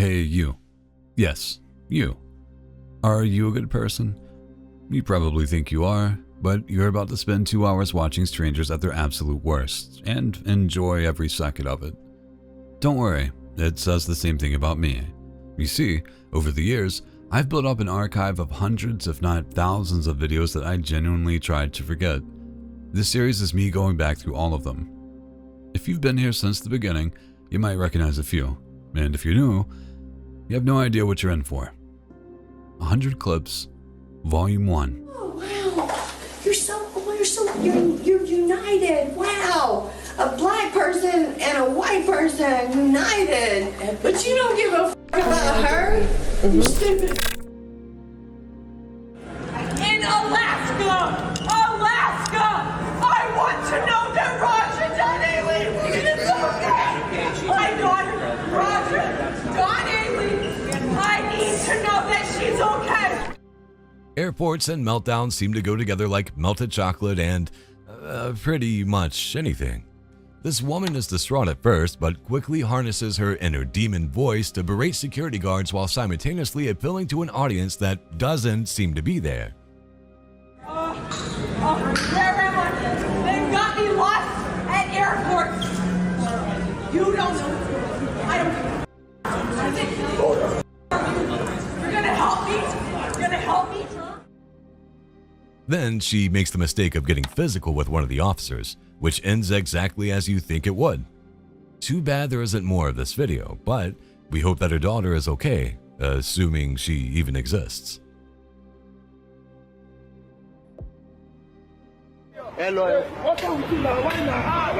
Hey, you. Yes, you. Are you a good person? You probably think you are, but you're about to spend 2 hours watching strangers at their absolute worst and enjoy every second of it. Don't worry, it says the same thing about me. You see, over the years, I've built up an archive of hundreds if not thousands of videos that I genuinely tried to forget. This series is me going back through all of them. If you've been here since the beginning, you might recognize a few, and if you're new, you have no idea what you're in for. 100 Clips, Volume 1. Oh wow, you're united. Wow, a black person and a white person united. But you don't give a f about her. You stupid. In Alaska, I want to know that Raja Don is okay. My daughter, Raja Don I need to know that she's okay. Airports and meltdowns seem to go together like melted chocolate and pretty much anything. This woman is distraught at first, but quickly harnesses her inner demon voice to berate security guards while simultaneously appealing to an audience that doesn't seem to be there. Where am I? They've got me lost at airports. You don't know. I don't. You're gonna help me? You're gonna help me? Then she makes the mistake of getting physical with one of the officers, which ends exactly as you think it would. Too bad there isn't more of this video, but we hope that her daughter is okay, assuming she even exists. Hello. What's wrong with you now? Why now?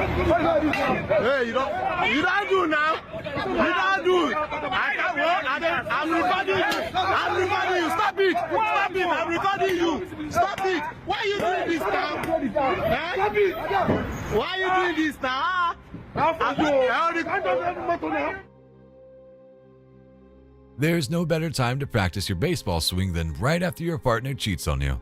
Hey, you don't do now. You don't do. I can't work. I'm recording you. Stop it. I'm recording you. Stop it. Why are you doing this now? Stop it. Why are you doing this now? There's no better time to practice your baseball swing than right after your partner cheats on you.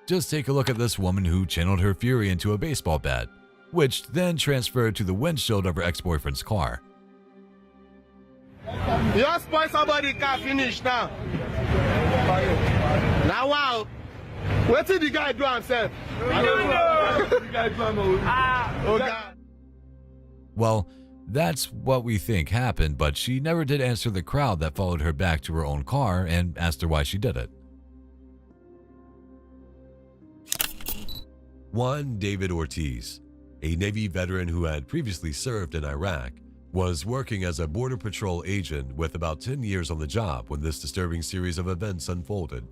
Just take a look at this woman who channeled her fury into a baseball bat, which then transferred to the windshield of her ex-boyfriend's car. You just spoil somebody's car finish now. Now wow. What did the guy do himself? I don't know. Oh God. Well, that's what we think happened, but she never did answer the crowd that followed her back to her own car and asked her why she did it. Juan David Ortiz, a Navy veteran who had previously served in Iraq, was working as a Border Patrol agent with about 10 years on the job when this disturbing series of events unfolded.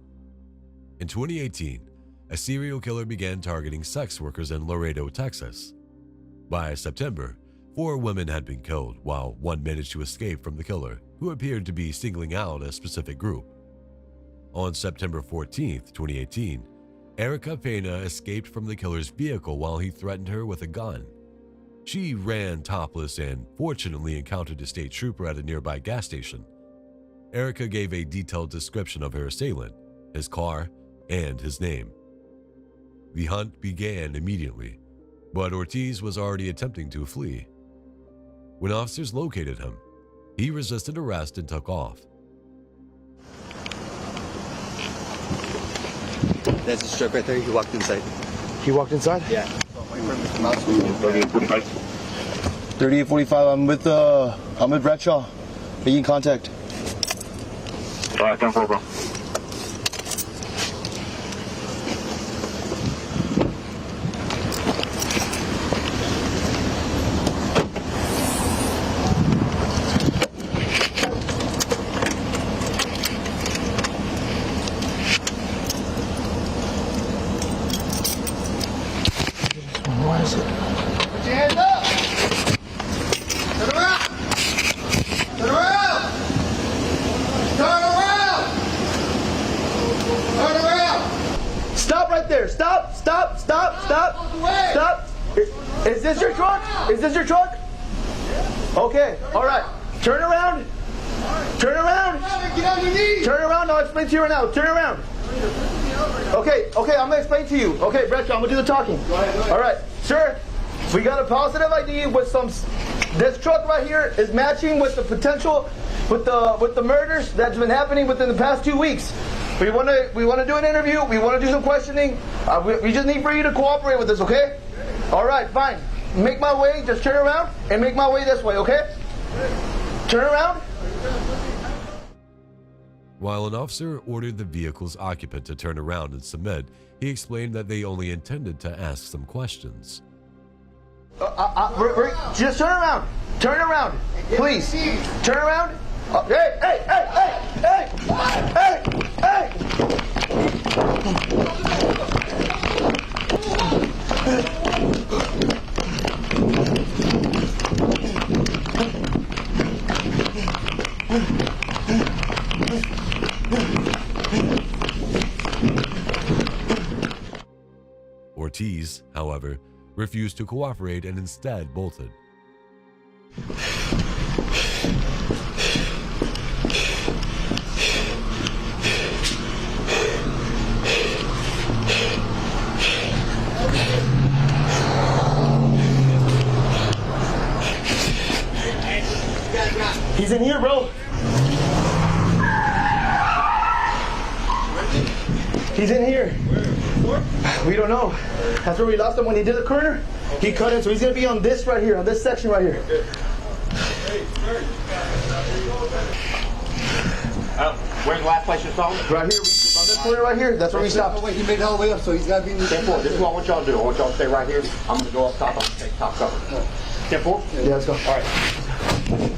In 2018, a serial killer began targeting sex workers in Laredo, Texas. By September, 4 women had been killed, while one managed to escape from the killer, who appeared to be singling out a specific group. On September 14, 2018, Erica Pena escaped from the killer's vehicle while he threatened her with a gun. She ran topless and fortunately encountered a state trooper at a nearby gas station. Erica gave a detailed description of her assailant, his car, and his name. The hunt began immediately, but Ortiz was already attempting to flee. When officers located him, he resisted arrest and took off. There's a strip right there. He walked inside. He walked inside? Yeah. 3845. 3845. I'm with Bradshaw. Making contact. All right, 10-4, bro. What is it? Put your hands up! Turn around! Turn around! Turn around! Turn around! Stop right there! Stop! Stop! Stop! Stop! Stop! Is this your truck? Is this your truck? Okay. All right. Turn around. Turn around. Get on your knees! Turn around. I'll explain to you right now. Turn around. Okay, I'm gonna explain to you. Okay, Bradshaw, I'm gonna do the talking. Go ahead. All right, sir, we got a positive ID with some. This truck right here is matching with the potential with the murders that's been happening within the past 2 weeks. We want to do an interview. We want to do some questioning. We just need for you to cooperate with us, okay? All right, fine. Make my way. Just turn around and make my way this way, okay? Turn around. While an officer ordered the vehicle's occupant to turn around and submit, he explained that they only intended to ask some questions. Just turn around. Turn around. Please. Turn around. Hey, hey, hey, hey, hey, hey, Ortiz, however, refused to cooperate and instead bolted. He's in here, bro. He's in here. We don't know. That's where we lost him when he did the corner. He cut in, so he's gonna be on this right here, on this section right here. Where's the last place you saw him? Right here, on this corner right here. That's where we stopped. Wait, he made it all the way up, so he's got to be in the... 10-4, this is what I want y'all to do. I want y'all to stay right here. I'm going to go up top. I'm going to take top cover. 10-4? Yeah, let's go. All right.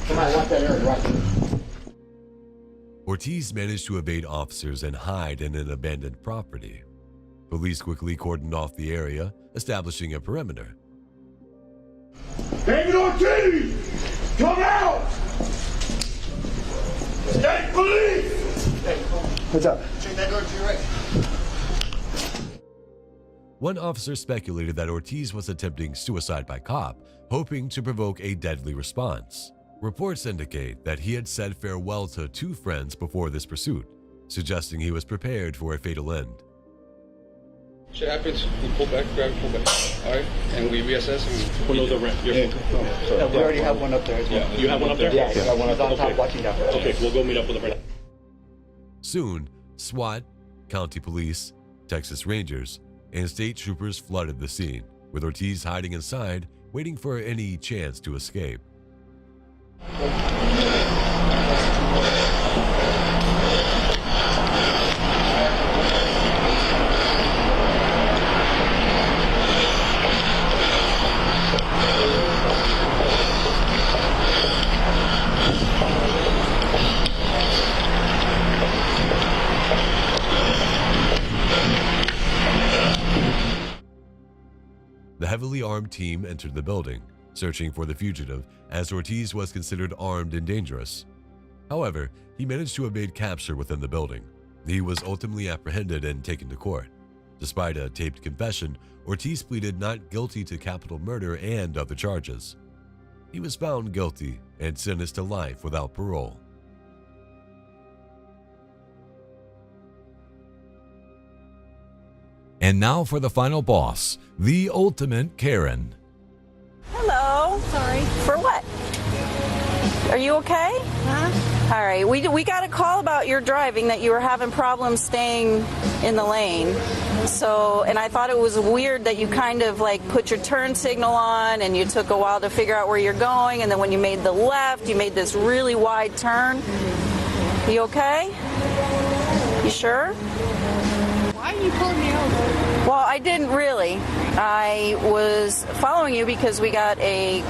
Somebody watch that area right there. Ortiz managed to evade officers and hide in an abandoned property. Police quickly cordoned off the area, establishing a perimeter. David Ortiz! Come out! State police! What's up? Check that door to your right. One officer speculated that Ortiz was attempting suicide by cop, hoping to provoke a deadly response. Reports indicate that he had said farewell to 2 friends before this pursuit, suggesting he was prepared for a fatal end. Shit happens, we pull back, grab, pull back. All right, and we reassess and pull those over. We already have one up there as well. Yeah, you have one up there? Yeah, I got one up on top watching down. Okay, we'll go meet up with the friend. Soon, SWAT, county police, Texas Rangers, and state troopers flooded the scene, with Ortiz hiding inside, waiting for any chance to escape. The heavily armed team entered the building, searching for the fugitive, as Ortiz was considered armed and dangerous. However, he managed to evade capture within the building. He was ultimately apprehended and taken to court. Despite a taped confession, Ortiz pleaded not guilty to capital murder and other charges. He was found guilty and sentenced to life without parole. And now for the final boss, the ultimate Karen. Hello. Sorry. For what? Are you okay? Huh? All right. We got a call about your driving, that you were having problems staying in the lane. So, and I thought it was weird that you kind of like put your turn signal on and you took a while to figure out where you're going, and then when you made the left, you made this really wide turn. You okay? You sure? Why are you pulling me over? Well, I didn't really. I was following you because we got a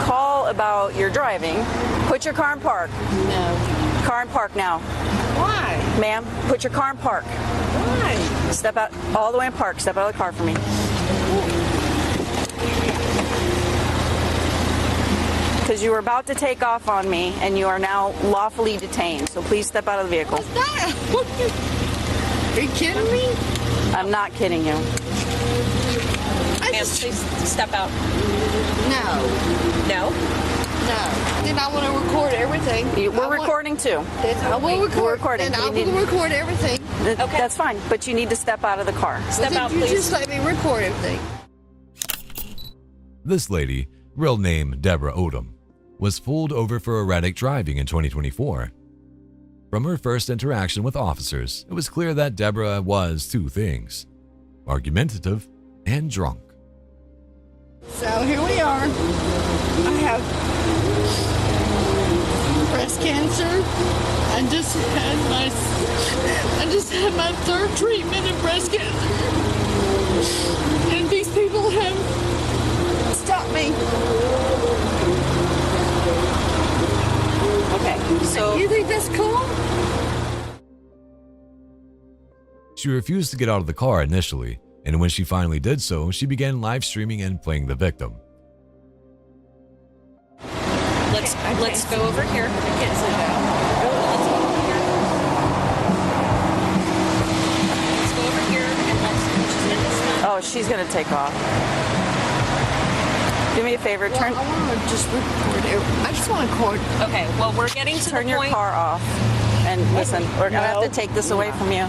call about your driving. Put your car in park. No. Car in park now. Why? Ma'am, put your car in park. Why? Step out, all the way in park. Step out of the car for me. Because you were about to take off on me and you are now lawfully detained. So please step out of the vehicle. What's that? Are you kidding me? I'm not kidding you. Ma'am, please step out. No. No? No. Then I want to record everything. We're recording too. I will record. We're recording. Then I will record everything. Okay. That's fine, but you need to step out of the car. Step out, You please. just let me record everything. This lady, real name Deborah Odom, was pulled over for erratic driving in 2024 From her first interaction with officers, it was clear that Deborah was two things: argumentative and drunk. So here we are. I have breast cancer. I just had my third treatment of breast cancer. And these people have stopped me. Okay, so You think that's cool? She refused to get out of the car initially, and when she finally did so, she began live streaming and playing the victim. Let's go over here. oh, she's gonna take off. Do me a favor, turn. I want to just record it. I just want to record. Okay, well, we're getting to Turn the your point. car off. And listen, we're gonna have to take this away from you.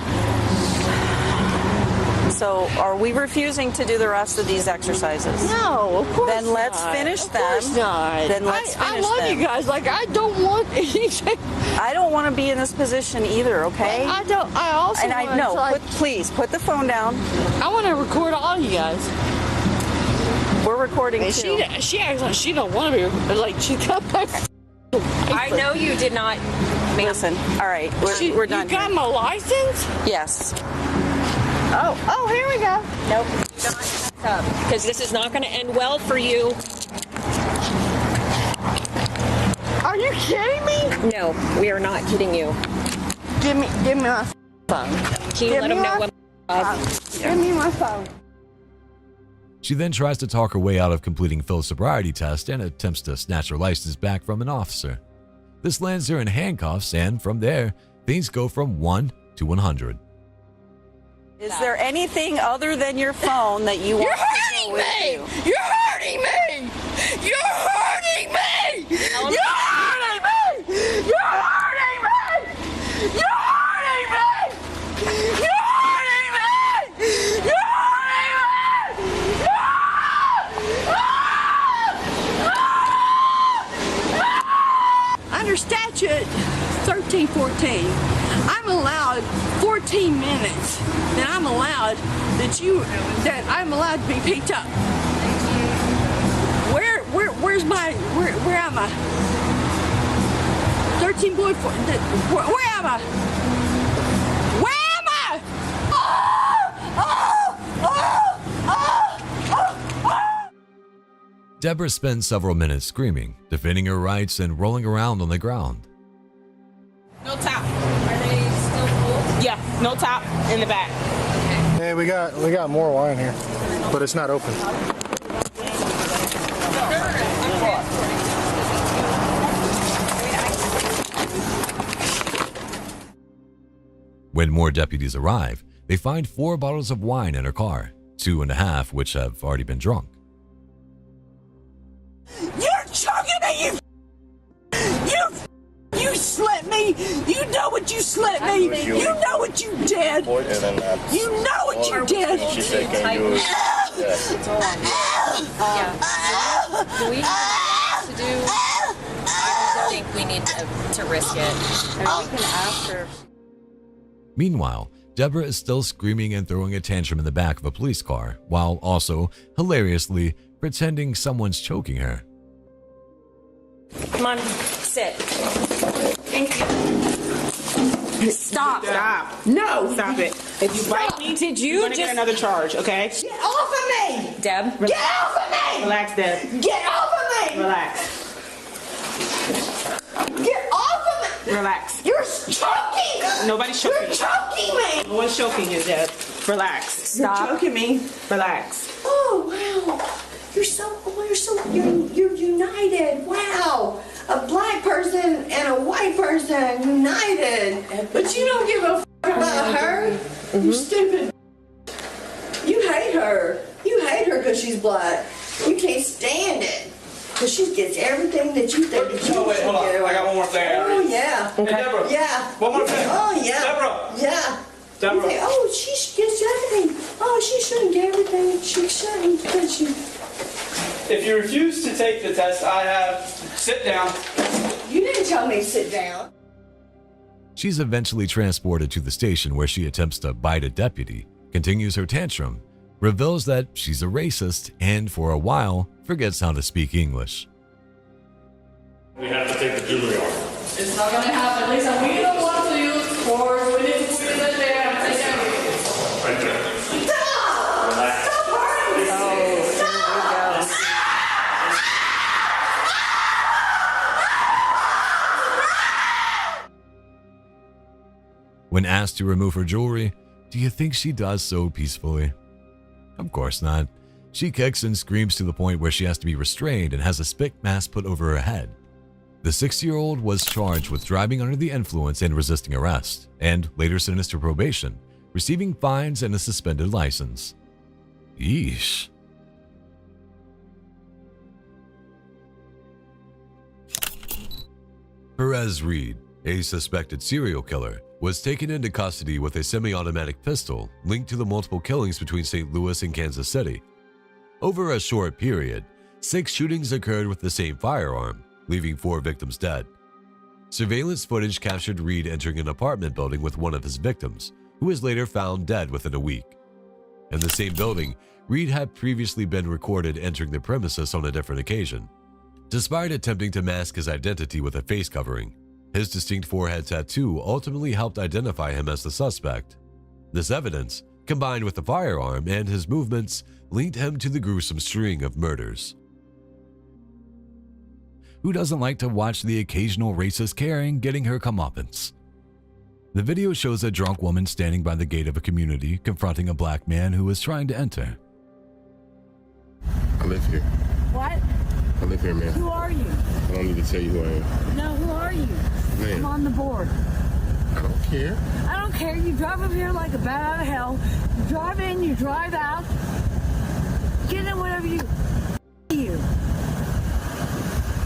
So, are we refusing to do the rest of these exercises? No, of course Then let's not. finish Of them. course not. Then let's I finish love them. you guys. Like, I don't want anything. I don't want to be in this position either, okay? I don't. I also And I want know. to, like, Please put the phone down. I want to record all you guys. We're recording And too. she acts like she don't want to be. Like, she got my. I know you did not. Listen, all right, we're done. You got here. my license? Yes. Oh, here we go. Nope. Because this is not going to end well for you. Are you kidding me? No, we are not kidding you. Give me my phone. Can you let them know what? Give me my phone. She then tries to talk her way out of completing Phil's sobriety test and attempts to snatch her license back from an officer. This lands her in handcuffs, and from there, things go from 1 to 100. Is there anything other than your phone that you want You're to hurting go with me! you? You're hurting me! You're hurting me! You're hurting me! You're hurting me! You're hurting me! You're hurting me! You're hurting me! Under statute 1314, I'm allowed 14 minutes. Then I'm allowed that I'm allowed to be picked up. Where's my where am I? 13.4. Where am I? Where am I? Deborah spends several minutes screaming, defending her rights, and rolling around on the ground. No top. Are they still full? Yeah, no top in the back. Hey, we got more wine here, but it's not open. When more deputies arrive, they find 4 bottles of wine in her car, 2.5 which have already been drunk. You're choking me, you slipped me. You know what you slipped me. You know what you did. You know what you did. She said, "Can you?" Do we have to do? I don't think we need to risk it. And we can ask her. Meanwhile, Deborah is still screaming and throwing a tantrum in the back of a police car, while also, hilariously, pretending someone's choking her. Come on, sit. Thank you. Stop. Stop. No. Stop it. If you bite me, Did you you're gonna just get another charge, okay? Get off of me! Deb? Get off of me! Relax, Deb. Get off of me! Relax. Get off of me! Relax. You're choking! Nobody's You're choking you. choking me! No one's choking you, Deb. Relax. Stop. You're choking me. Relax. Oh wow! You're united. Wow! A black person and a white person united. But you don't give a about her. You stupid. You hate her. You hate her because she's black. You can't stand it. Because she gets everything that you think that you should do. Wait, hold on. I got one more thing. Oh yeah. Hey, Deborah. Yeah. One more thing. Oh yeah. Deborah. Yeah. Deborah. You think, oh, she gets everything. Oh, she shouldn't get everything. She shouldn't because she. If you refuse to take the test, I have sit down. You didn't tell me to sit down. She's eventually transported to the station where she attempts to bite a deputy, continues her tantrum, reveals that she's a racist, and for a while forgets how to speak English. We have to take the jewelry off. It's not gonna happen. Listen, we don't want to use force. We need to put it in the chair and take everything. Right there. Stop! Stop hurting me! When asked to remove her jewelry, do you think she does so peacefully? Of course not. She kicks and screams to the point where she has to be restrained and has a spit mask put over her head. The 60-year-old was charged with driving under the influence and resisting arrest, and later sentenced to probation, receiving fines and a suspended license. Yeesh. Perez Reed, a suspected serial killer, was taken into custody with a semi-automatic pistol linked to the multiple killings between St. Louis and Kansas City. Over a short period, 6 shootings occurred with the same firearm, leaving 4 victims dead. Surveillance footage captured Reed entering an apartment building with one of his victims, who was later found dead within a week. In the same building, Reed had previously been recorded entering the premises on a different occasion. Despite attempting to mask his identity with a face covering, his distinct forehead tattoo ultimately helped identify him as the suspect. This evidence, combined with the firearm and his movements, linked him to the gruesome string of murders. Who doesn't like to watch the occasional racist Karen getting her comeuppance? The video shows a drunk woman standing by the gate of a community confronting a black man who is trying to enter. I live here. What? I live here, man. Who are you? I don't need to tell you who I am. No, who are you? Man. I'm on the board. I don't care. I don't care. You drive up here like a bat out of hell. You drive in, you drive out. Get in whatever you.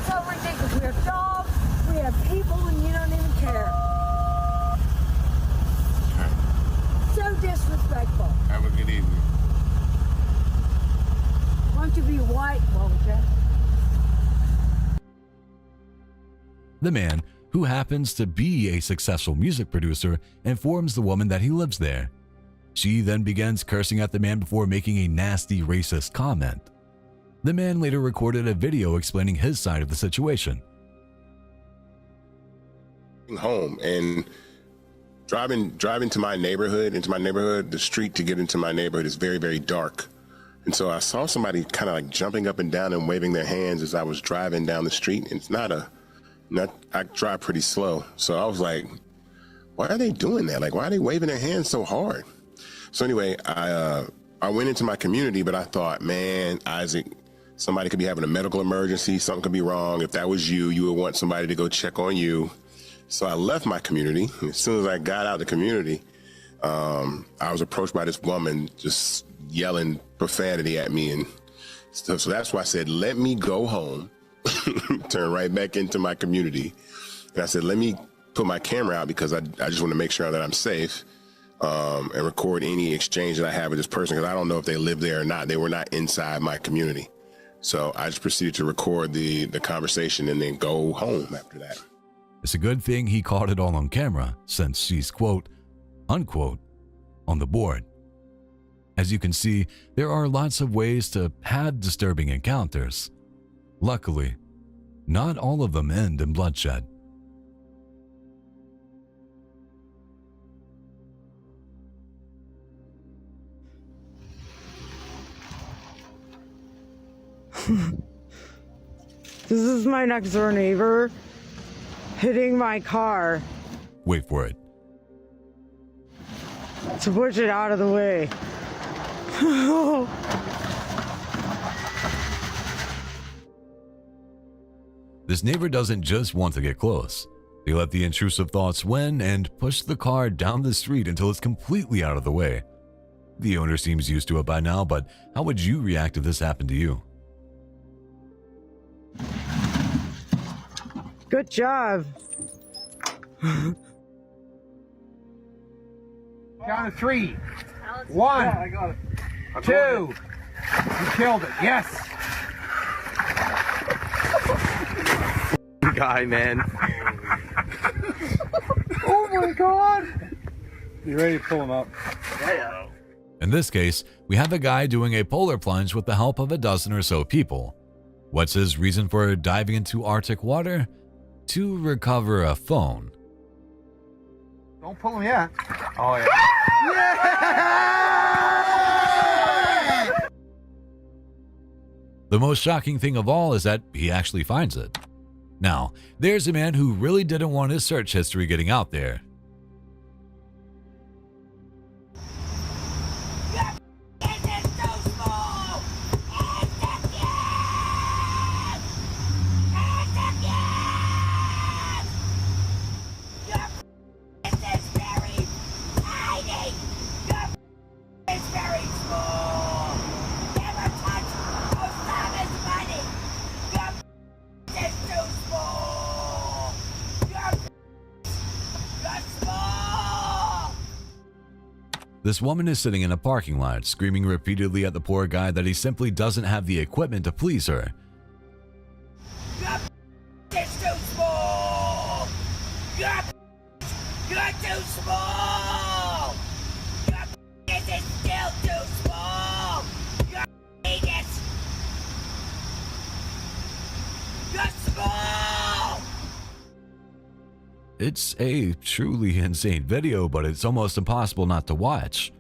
So ridiculous. We have dogs, we have people, and you don't even care. So disrespectful. Have a good evening. Why don't you be white, won't you? The man, who happens to be a successful music producer, informs the woman that he lives there. She then begins cursing at the man before making a nasty racist comment. The man later recorded a video explaining his side of the situation. Home and driving to my neighborhood, the street to get into my neighborhood is very, very dark. And so I saw somebody kind of like jumping up and down and waving their hands as I was driving down the street. It's I drive pretty slow. So I was like, why are they doing that? Like, why are they waving their hands so hard? So anyway, I went into my community, but I thought, man, Isaac, somebody could be having a medical emergency. Something could be wrong. If that was you, you would want somebody to go check on you. So I left my community. As soon as I got out of the community, I was approached by this woman just yelling profanity at me. And so that's why I said, let me go home. Turn right back into my community. And I said, let me put my camera out because I just want to make sure that I'm safe and record any exchange that I have with this person because I don't know if they live there or not. They were not inside my community. So I just proceeded to record the conversation and then go home after that. It's a good thing he caught it all on camera since she's quote, unquote, on the board. As you can see, there are lots of ways to have disturbing encounters. Luckily, not all of them end in bloodshed. This is my next door neighbor hitting my car. Wait for it. To push it out of the way. This neighbor doesn't just want to get close. They let the intrusive thoughts win and push the car down the street until it's completely out of the way. The owner seems used to it by now, but how would you react if this happened to you? Good job. Count of 3. 1. Yeah, I got it. 2. You killed it. Yes. Guy, man. Oh my my god! You ready to pull him up? Yeah. In this case, we have a guy doing a polar plunge with the help of a dozen or so people. What's his reason for diving into Arctic water? To recover a phone. Don't pull him yet. Oh, yeah. Yeah! The most shocking thing of all is that he actually finds it. Now, there's a man who really didn't want his search history getting out there. This woman is sitting in a parking lot, screaming repeatedly at the poor guy that he simply doesn't have the equipment to please her. It's too small! You're too small! This is still too small! You're small! It's a truly insane video, but it's almost impossible not to watch.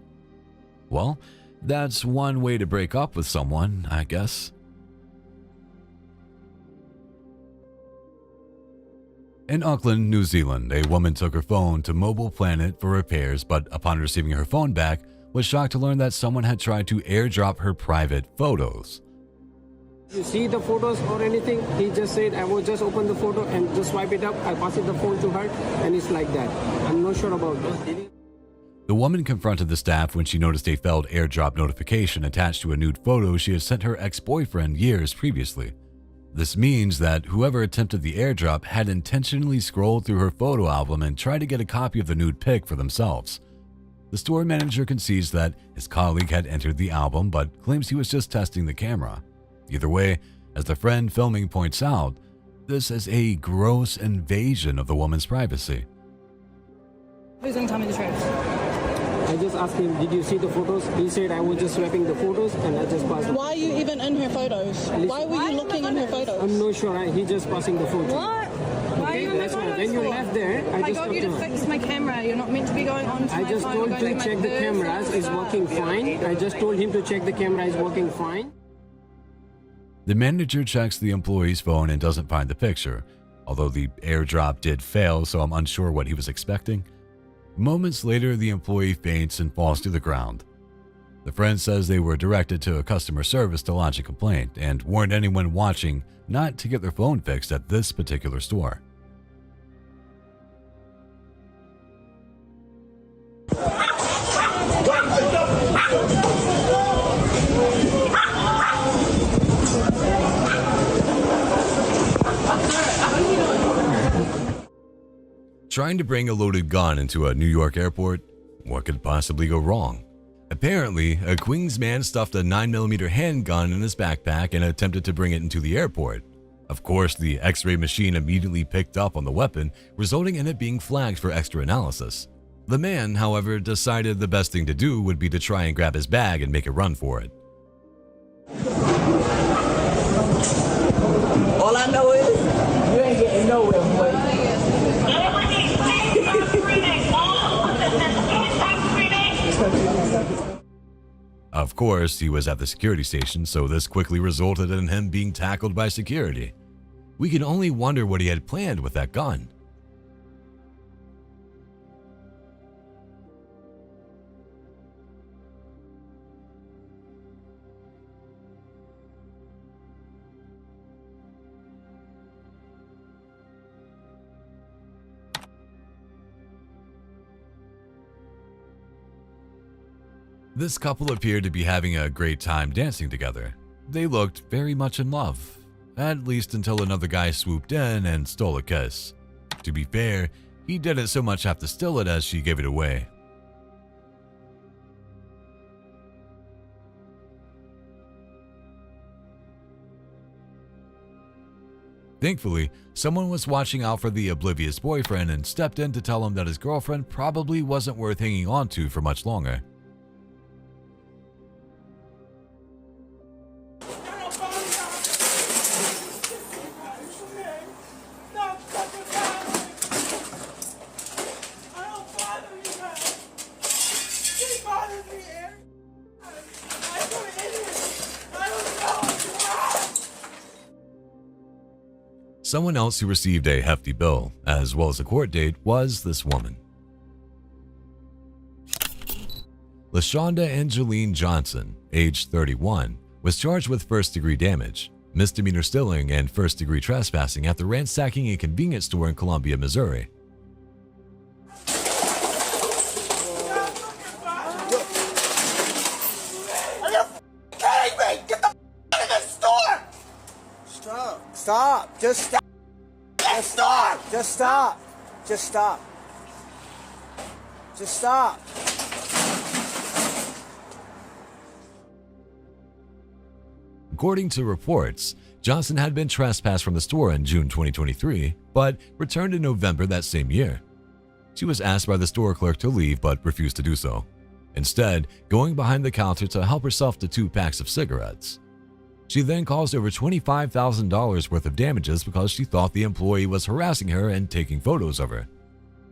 Well, that's one way to break up with someone, I guess. In Auckland, New Zealand, a woman took her phone to Mobile Planet for repairs, but upon receiving her phone back, was shocked to learn that someone had tried to airdrop her private photos. You see the photos or anything? He just said, I will just open the photo and just swipe it up. I pass it the phone to her, and it's like that. I'm not sure about this. The woman confronted the staff when she noticed a failed airdrop notification attached to a nude photo she had sent her ex-boyfriend years previously. This means that whoever attempted the airdrop had intentionally scrolled through her photo album and tried to get a copy of the nude pic for themselves. The store manager concedes that his colleague had entered the album, but claims he was just testing the camera. Either way, as the friend filming points out, this is a gross invasion of the woman's privacy. Who's going to tell me the truth? I just asked him, did you see the photos? He said, I was just swapping the photos and I just passed. Why are you even in her photos? Why were you looking in her photos? I'm not sure. He just passing the photo. What? Why are you in my photos? When you left there, I got you to fix my camera. You're not meant to be going on to I my just phone. told You're to going check my the purse cameras and is stuff. working fine. I just told him to check the camera is working fine. The manager checks the employee's phone and doesn't find the picture, although the airdrop did fail, so I'm unsure what he was expecting. Moments later, the employee faints and falls to the ground. The friend says they were directed to a customer service to lodge a complaint and warned anyone watching not to get their phone fixed at this particular store. Trying to bring a loaded gun into a New York airport? What could possibly go wrong? Apparently, a Queens man stuffed a 9mm handgun in his backpack and attempted to bring it into the airport. Of course, the X-ray machine immediately picked up on the weapon, resulting in it being flagged for extra analysis. The man, however, decided the best thing to do would be to try and grab his bag and make a run for it. All I know is you ain't getting nowhere, boy. Of course, he was at the security station, so this quickly resulted in him being tackled by security. We can only wonder what he had planned with that gun. This couple appeared to be having a great time dancing together. They looked very much in love, at least until another guy swooped in and stole a kiss. To be fair, he didn't so much have to steal it as she gave it away. Thankfully, someone was watching out for the oblivious boyfriend and stepped in to tell him that his girlfriend probably wasn't worth hanging on to for much longer. Someone else who received a hefty bill, as well as a court date, was this woman. LaShonda Angeline Johnson, age 31, was charged with first-degree damage, misdemeanor stealing, and first-degree trespassing after ransacking a convenience store in Columbia, Missouri. Stop! Just stop! Just stop! Just stop! Just stop! Just stop! According to reports, Johnson had been trespassed from the store in June 2023, but returned in November that same year. She was asked by the store clerk to leave but refused to do so, instead going behind the counter to help herself to 2 packs of cigarettes. She then caused over $25,000 worth of damages because she thought the employee was harassing her and taking photos of her.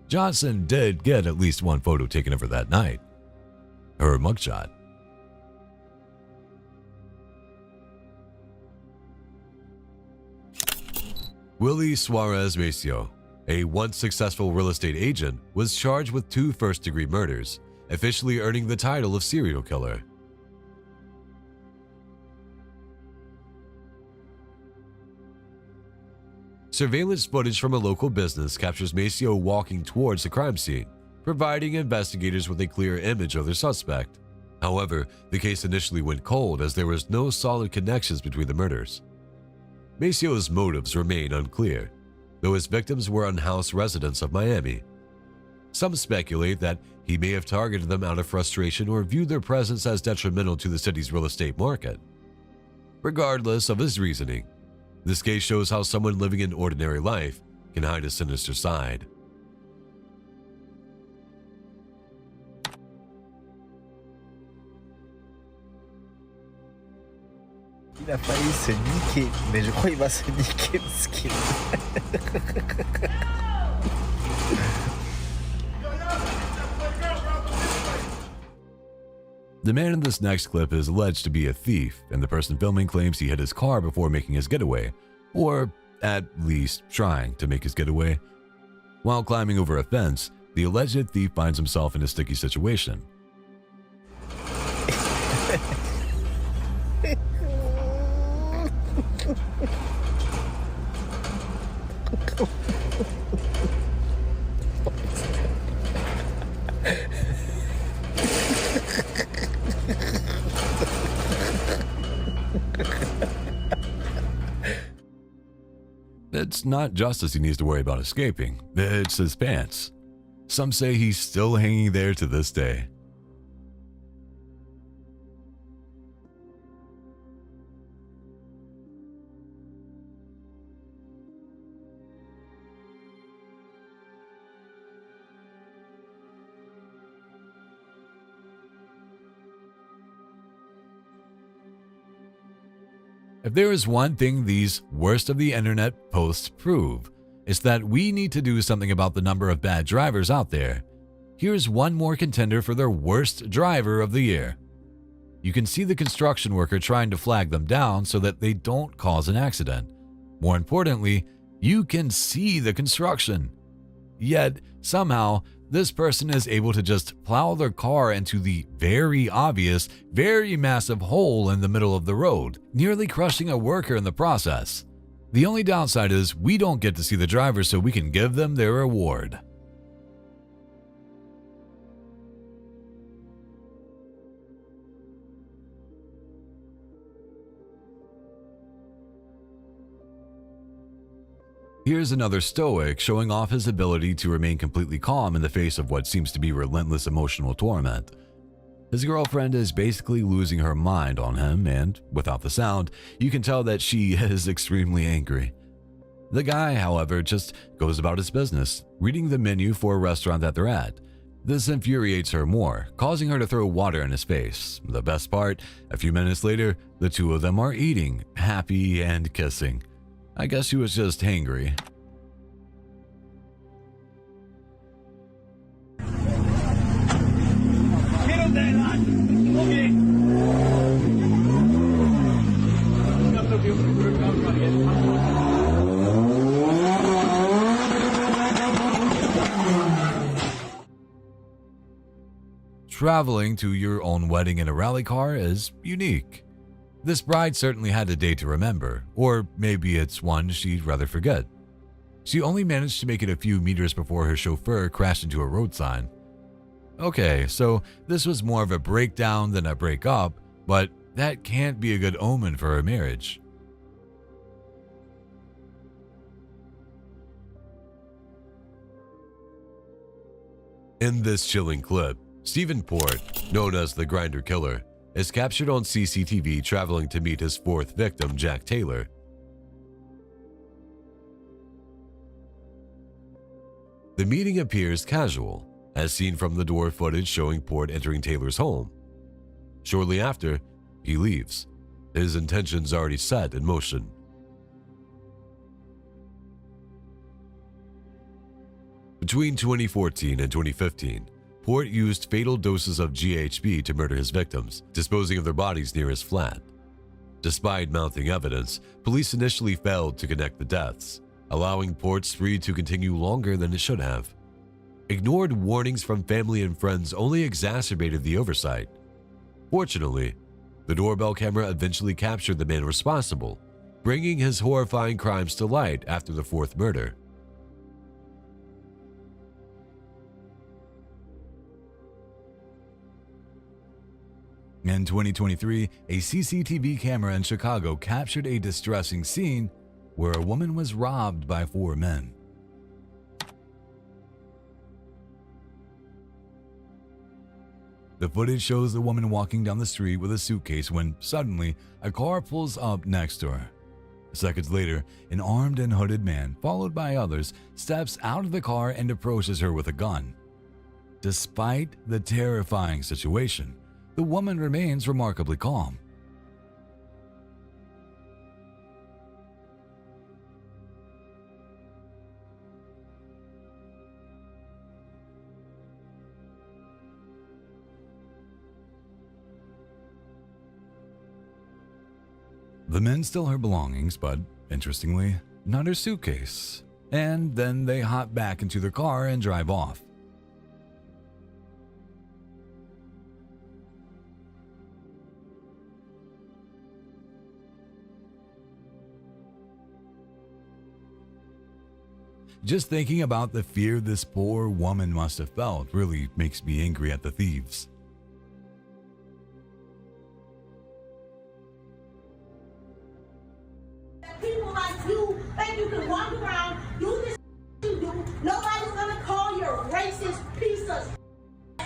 Johnson did get at least one photo taken of her that night. Her mugshot. Willie Suarez Maceo, a once successful real estate agent, was charged with 2 first-degree murders, officially earning the title of serial killer. Surveillance footage from a local business captures Maceo walking towards the crime scene, providing investigators with a clear image of their suspect. However, the case initially went cold as there was no solid connections between the murders. Maceo's motives remain unclear, though his victims were unhoused residents of Miami. Some speculate that he may have targeted them out of frustration or viewed their presence as detrimental to the city's real estate market. Regardless of his reasoning, this case shows how someone living an ordinary life can hide a sinister side. Il a failli se niquer, mais je crois qu'il va se niquer le skin. The man in this next clip is alleged to be a thief, and the person filming claims he hit his car before making his getaway, or at least trying to make his getaway. While climbing over a fence, the alleged thief finds himself in a sticky situation. It's not Justice he needs to worry about escaping, it's his pants. Some say he's still hanging there to this day. If there is one thing these worst of the internet posts prove, it's that we need to do something about the number of bad drivers out there. Here's one more contender for their worst driver of the year. You can see the construction worker trying to flag them down so that they don't cause an accident. More importantly, you can see the construction. Yet, somehow, this person is able to just plow their car into the very obvious, very massive hole in the middle of the road, nearly crushing a worker in the process. The only downside is we don't get to see the driver so we can give them their reward. Here's another stoic showing off his ability to remain completely calm in the face of what seems to be relentless emotional torment. His girlfriend is basically losing her mind on him, and without the sound, you can tell that she is extremely angry. The guy, however, just goes about his business, reading the menu for a restaurant that they're at. This infuriates her more, causing her to throw water in his face. The best part, a few minutes later, the two of them are eating, happy and kissing. I guess she was just hangry. Traveling to your own wedding in a rally car is unique. This bride certainly had a day to remember, or maybe it's one she'd rather forget. She only managed to make it a few meters before her chauffeur crashed into a road sign. Okay, so this was more of a breakdown than a breakup, but that can't be a good omen for her marriage. In this chilling clip, Stephen Port, known as the Grinder Killer, is captured on CCTV traveling to meet his fourth victim, Jack Taylor. The meeting appears casual, as seen from the door footage showing Port entering Taylor's home. Shortly after, he leaves, his intentions already set in motion. Between 2014 and 2015, Port used fatal doses of GHB to murder his victims, disposing of their bodies near his flat. Despite mounting evidence, police initially failed to connect the deaths, allowing Port's spree to continue longer than it should have. Ignored warnings from family and friends only exacerbated the oversight. Fortunately, the doorbell camera eventually captured the man responsible, bringing his horrifying crimes to light after the fourth murder. In 2023, a CCTV camera in Chicago captured a distressing scene where a woman was robbed by 4 men. The footage shows the woman walking down the street with a suitcase when suddenly a car pulls up next to her. Seconds later, an armed and hooded man, followed by others, steps out of the car and approaches her with a gun. Despite the terrifying situation, the woman remains remarkably calm. The men steal her belongings, but interestingly, not her suitcase. And then they hop back into their car and drive off. Just thinking about the fear this poor woman must have felt really makes me angry at the thieves. People like you think you can walk around, do this you do. Nobody's gonna call you a racist piece of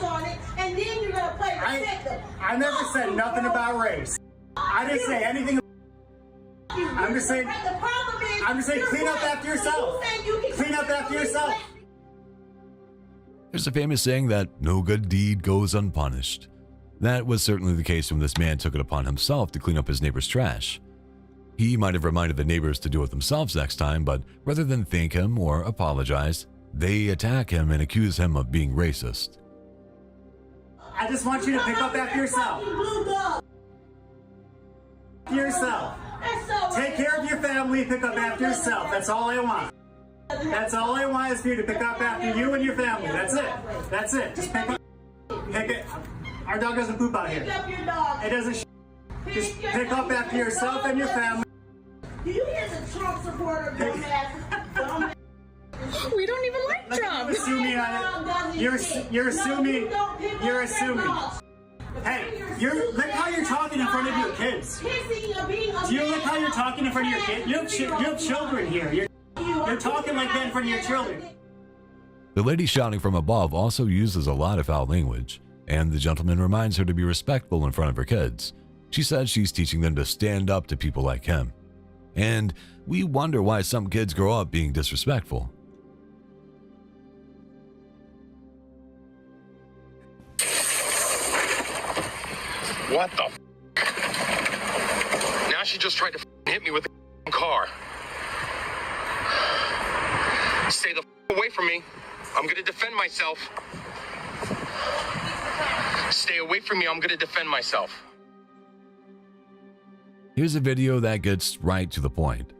on it, and then you're gonna play the victim. I never said nothing about race. I didn't say anything. I'm just saying. The problem is, I'm just saying, clean up after yourself. Clean up after yourself. There's a famous saying that no good deed goes unpunished. That was certainly the case when this man took it upon himself to clean up his neighbor's trash. He might have reminded the neighbors to do it themselves next time, but rather than thank him or apologize, they attack him and accuse him of being racist. I just want you to pick up after yourself. Yourself. Take care of your family, pick up after yourself. That's all I want. That's all I want is for you to pick up after you and your family. That's it. That's it. Just pick up. Pick it. Our dog doesn't poop out here. It doesn't. Just pick up after yourself and your family. Do you hear the Trump supporter dumbass? We don't even like Trump. You're assuming. You're assuming. Hey, look how you're talking in front of your kids. Do you look how you're talking in front of your kids? You have children here. You're talking like that in front of your children. The lady shouting from above also uses a lot of foul language, and the gentleman reminds her to be respectful in front of her kids. She says she's teaching them to stand up to people like him. And we wonder why some kids grow up being disrespectful. What the f? Now she just tried to hit me with the car. Stay the f away from me. I'm gonna defend myself. Stay away from me. I'm gonna defend myself. Here's a video that gets right to the point.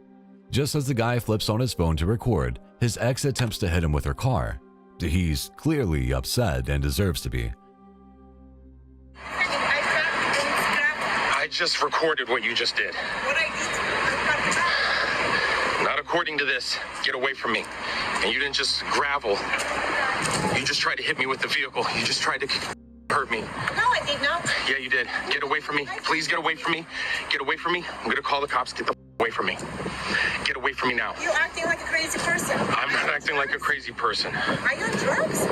Just as the guy flips on his phone to record, his ex attempts to hit him with her car. He's clearly upset and deserves to be. I just recorded what you just did. Not according to this. Get away from me. And you didn't just gravel. You just tried to hit me with the vehicle. You just tried to hurt me. No, I did not. Yeah, you did. Get away from me. Please get away from me. Get away from me. I'm gonna call the cops. Get the away from me. Get away from me now. You're acting like a crazy person. I'm not acting like a crazy person. Are you on drugs?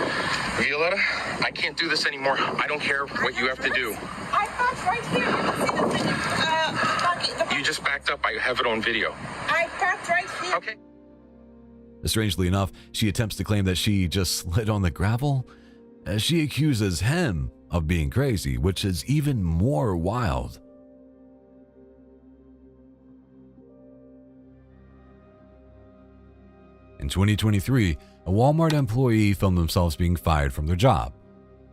Violetta, I can't do this anymore. I don't care what you have to do. I parked right here. You can see the thing. You just backed up. I have it on video. I parked right here. Okay. Strangely enough, she attempts to claim that she just slid on the gravel. She accuses him of being crazy, which is even more wild. In 2023, a Walmart employee filmed themselves being fired from their job.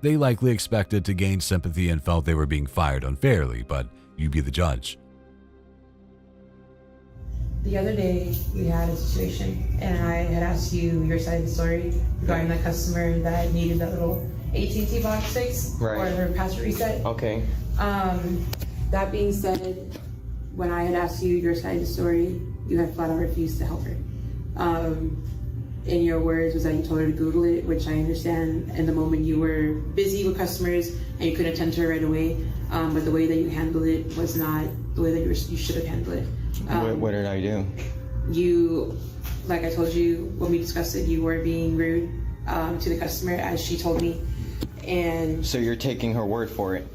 They likely expected to gain sympathy and felt they were being fired unfairly, but you be the judge. The other day, we had a situation, and I had asked you your side of the story regarding that customer that needed that little AT&T box fix or her password reset. Okay. That being said, when I had asked you your side of the story, you had flat out refused to help her. In your words was that you told her to Google it, which I understand in the moment you were busy with customers and you couldn't attend to her right away. But the way that you handled it was not the way that you should have handled it. What did I do? You, like I told you when we discussed it, you were being rude to the customer, as she told me. And so you're taking her word for it?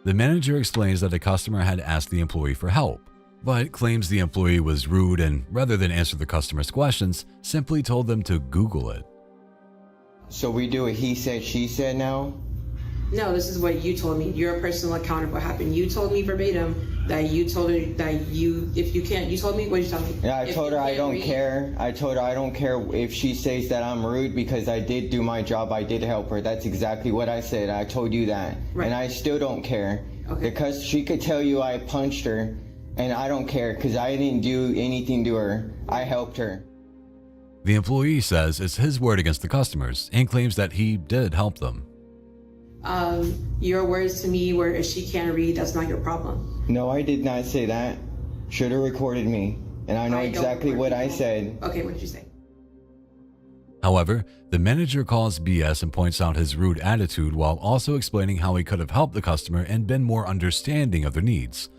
The manager explains that the customer had asked the employee for help, but claims the employee was rude and, rather than answer the customer's questions, simply told them to Google it. So we do a he said, she said now? No, this is what you told me. Your personal account of what happened. You told me verbatim that you told her that if you can't, you told me, what did you tell me? Yeah, I told her I don't care. I told her I don't care if she says that I'm rude because I did do my job. I did help her. That's exactly what I said. I told you that. Right. And I still don't care. Okay. Because she could tell you I punched her and I don't care because I didn't do anything to her. I helped her. The employee says it's his word against the customers and claims that he did help them. Your words to me were, if she can't read, that's not your problem. No, I did not say that. Should have recorded me. And I know exactly what I said. Okay, what did you say? However, the manager calls BS and points out his rude attitude while also explaining how he could have helped the customer and been more understanding of their needs.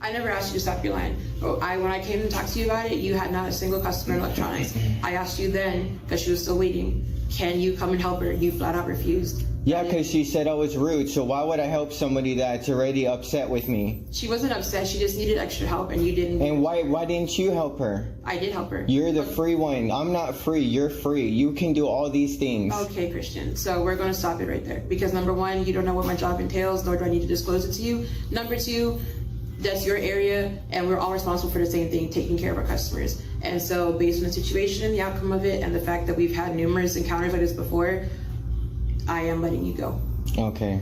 I never asked you to stop your line. When I came to talk to you about it, you had not a single customer in electronics. I asked you then, because she was still waiting, can you come and help her? You flat out refused. Yeah, because she said I was rude, so why would I help somebody that's already upset with me? She wasn't upset, she just needed extra help and you didn't. And why didn't you help her? I did help her. You're the free one. I'm not free, you're free. You can do all these things. Okay, Christian, so we're going to stop it right there. Because number one, you don't know what my job entails, nor do I need to disclose it to you. Number two, that's your area, and we're all responsible for the same thing, taking care of our customers. And so based on the situation and the outcome of it, and the fact that we've had numerous encounters like this before, I am letting you go. Okay.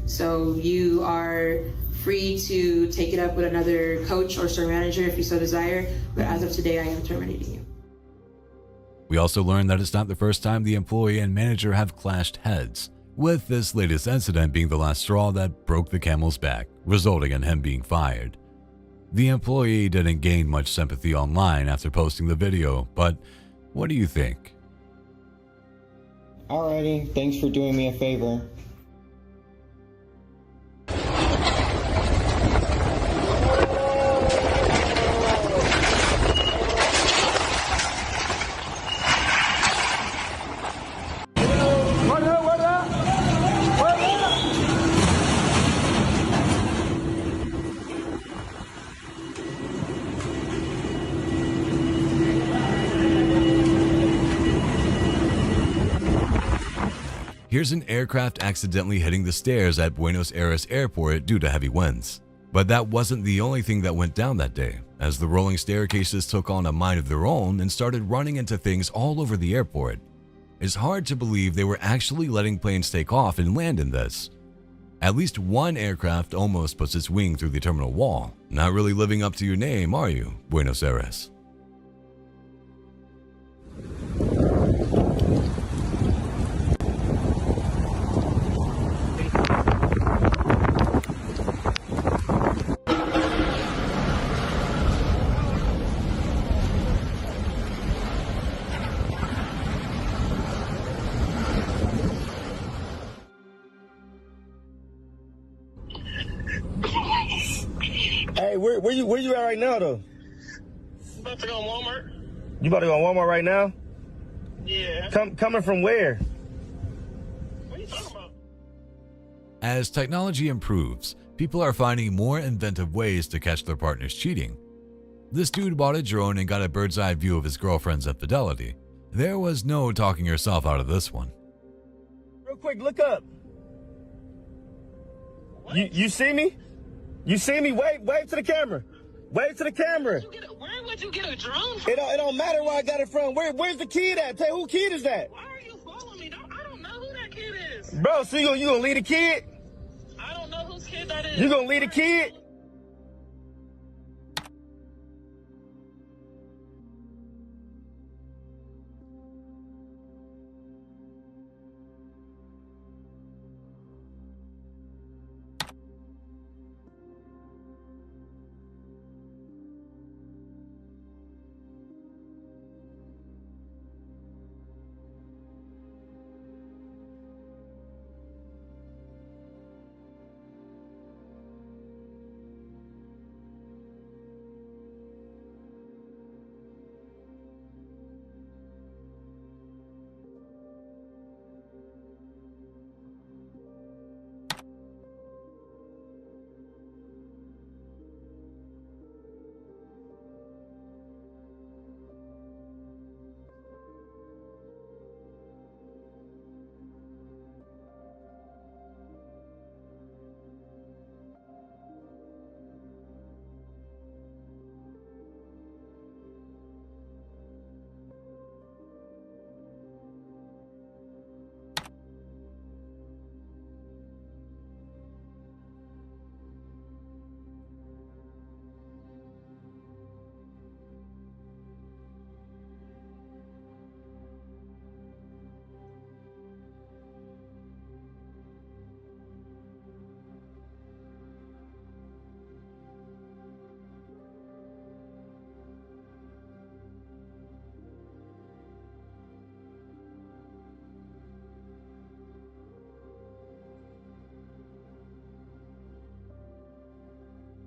So you are free to take it up with another coach or store manager if you so desire, but as of today, I am terminating you. We also learned that it's not the first time the employee and manager have clashed heads, with this latest incident being the last straw that broke the camel's back, resulting in him being fired. The employee didn't gain much sympathy online after posting the video, but what do you think? Alrighty, thanks for doing me a favor. Here's an aircraft accidentally hitting the stairs at Buenos Aires airport due to heavy winds. But that wasn't the only thing that went down that day, as the rolling staircases took on a mind of their own and started running into things all over the airport. It's hard to believe they were actually letting planes take off and land in this. At least one aircraft almost puts its wing through the terminal wall. Not really living up to your name, are you, Buenos Aires? Hey, where you at right now, though? I'm about to go to Walmart. You about to go to Walmart right now? Yeah. Coming from where? What are you talking about? As technology improves, people are finding more inventive ways to catch their partners cheating. This dude bought a drone and got a bird's eye view of his girlfriend's infidelity. There was no talking yourself out of this one. Real quick, look up. You see me? You see me? Wave to the camera. Wave to the camera. Where would you get a drone from? It don't matter where I got it from. Where's the kid at? Tell who kid is that? Why are you following me? I don't know who that kid is. Bro, so you gonna lead a kid? I don't know whose kid that is. You gonna lead a kid?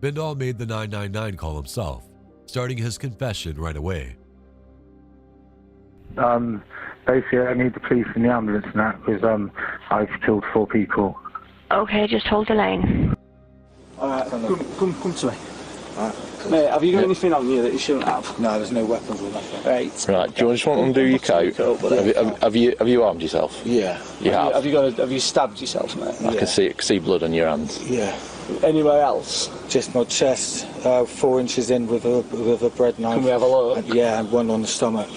Bindal made the 999 call himself, starting his confession right away. Basically, I need the police and the ambulance and that because I've killed 4 people. Okay, just hold the line. Alright, come to me. Mate, have you got anything on you that you shouldn't have? No, there's no weapons or nothing. Right. Right, do you just want to undo your coat? Have you armed yourself? Yeah. You have? Have you stabbed yourself, mate? I can see blood on your hands. Yeah. Anywhere else? Just my chest, 4 inches in with a bread knife. Can we have a look? Yeah, and one on the stomach.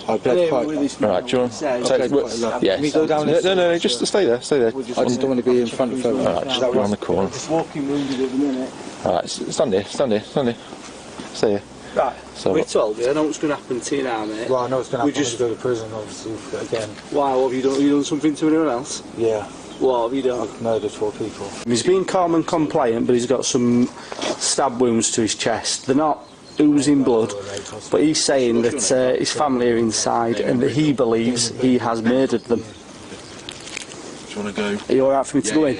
I bled quite. Right, do you want to Can we go down this? No, just stay there. I just don't want to be in front of everyone. Alright, just go on the corner. I'm just walking wounded at the minute. Alright, stand here. Stay here. Right, so, we told you, I know what's going to happen to you now, mate. Well, I know what's going to happen when you go to prison, obviously, again. Why, what have you done? Have you done something to anyone else? Yeah. What have you done? I've murdered 4 people. He's been calm and compliant, but he's got some stab wounds to his chest. They're not oozing blood, but he's saying that his family are inside and that he believes he has murdered them. Do you want to go? Are you alright for me to go in?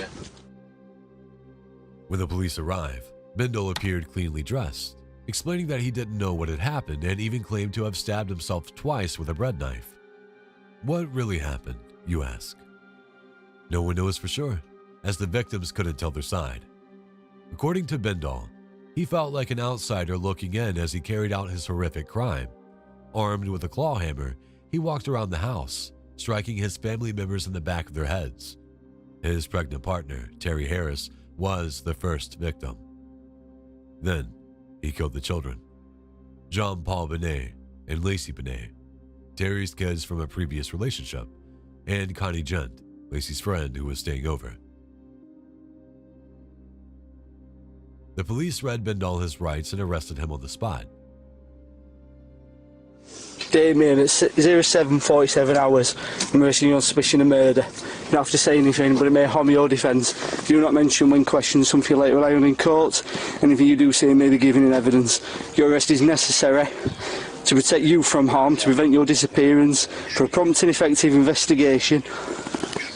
When the police arrive, Bindal appeared cleanly dressed, explaining that he didn't know what had happened and even claimed to have stabbed himself twice with a bread knife. What really happened, you ask? No one knows for sure, as the victims couldn't tell their side. According to Bindal, he felt like an outsider looking in as he carried out his horrific crime. Armed with a claw hammer, he walked around the house, striking his family members in the back of their heads. His pregnant partner, Terry Harris, was the first victim. Then, he killed the children, John Paul Benet and Lacey Benet, Terry's kids from a previous relationship, and Connie Gent, Lacey's friend who was staying over. The police read Bindall his rights and arrested him on the spot. Damien, at 07:47 hours, I'm arresting you on suspicion of murder. You don't have to say anything, but it may harm your defence. Do not mention when questioned something you later rely on in court. Anything you do say may be given in evidence. Your arrest is necessary to protect you from harm, to prevent your disappearance, for a prompt and effective investigation.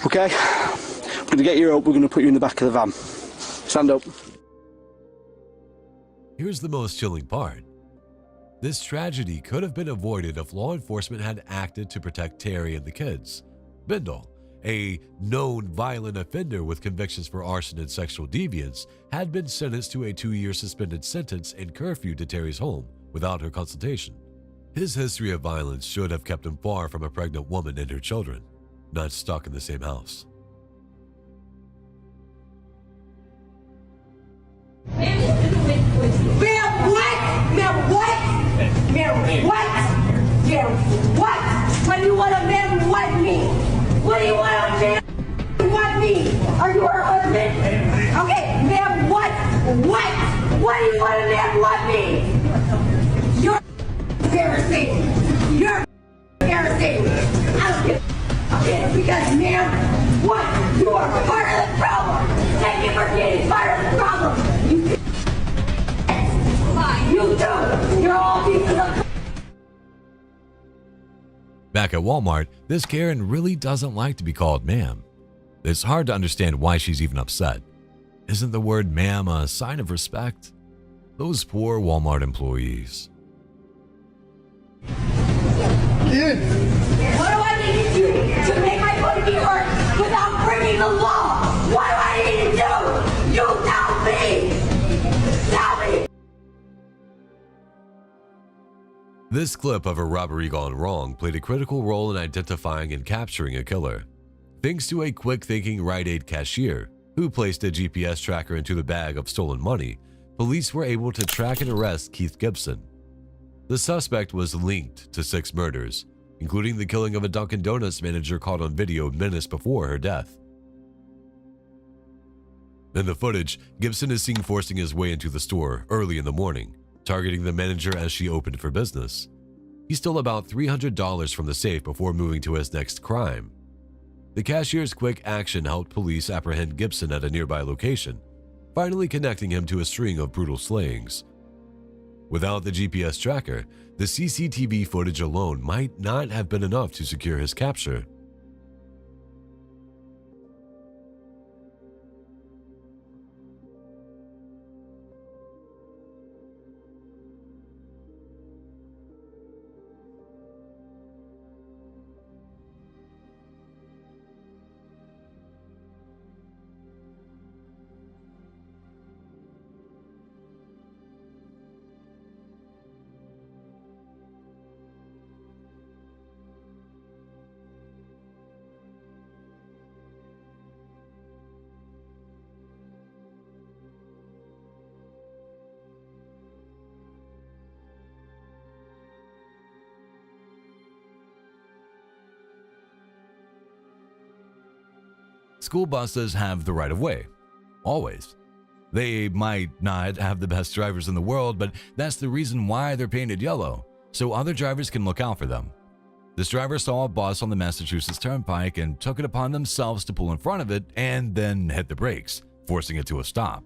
Okay? We're going to get you up, we're going to put you in the back of the van. Stand up. Here's the most chilling part. This tragedy could have been avoided if law enforcement had acted to protect Terry and the kids. Bindall, a known violent offender with convictions for arson and sexual deviance, had been sentenced to a 2-year suspended sentence and curfew to Terry's home without her consultation. His history of violence should have kept him far from a pregnant woman and her children, not stuck in the same house. Ma'am, what? Ma'am, what? Ma'am, what? Ma'am, what? What do you want a man what me? What do you want a man what me? Are you her husband? Okay, ma'am, what? What? What do you want a man what me? You're embarrassing. You're embarrassing. I don't give a shit because, ma'am, what? You are part of the problem. Thank you for being part of the problem. You do. You're all pieces of... Back at Walmart, this Karen really doesn't like to be called ma'am. It's hard to understand why she's even upset. Isn't the word ma'am a sign of respect? Those poor Walmart employees. What do I need to do to make my foot be hurt without breaking the law? What do I need to do? You tell me. Tell me. This clip of a robbery gone wrong played a critical role in identifying and capturing a killer. Thanks to a quick-thinking Rite Aid cashier who placed a GPS tracker into the bag of stolen money, police were able to track and arrest Keith Gibson. The suspect was linked to 6 murders, including the killing of a Dunkin' Donuts manager caught on video minutes before her death. In the footage, Gibson is seen forcing his way into the store early in the morning, targeting the manager as she opened for business. He stole about $300 from the safe before moving to his next crime. The cashier's quick action helped police apprehend Gibson at a nearby location, finally connecting him to a string of brutal slayings. Without the GPS tracker, the CCTV footage alone might not have been enough to secure his capture. School buses have the right of way. Always. They might not have the best drivers in the world, but that's the reason why they're painted yellow, so other drivers can look out for them. This driver saw a bus on the Massachusetts Turnpike and took it upon themselves to pull in front of it and then hit the brakes, forcing it to a stop.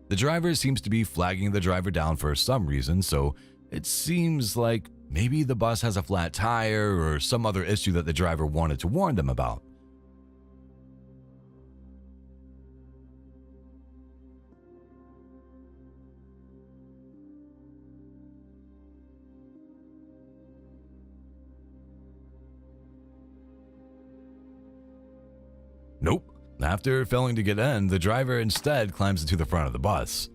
The driver seems to be flagging the driver down for some reason, so it seems like maybe the bus has a flat tire or some other issue that the driver wanted to warn them about. Nope. After failing to get in, the driver instead climbs into the front of the bus.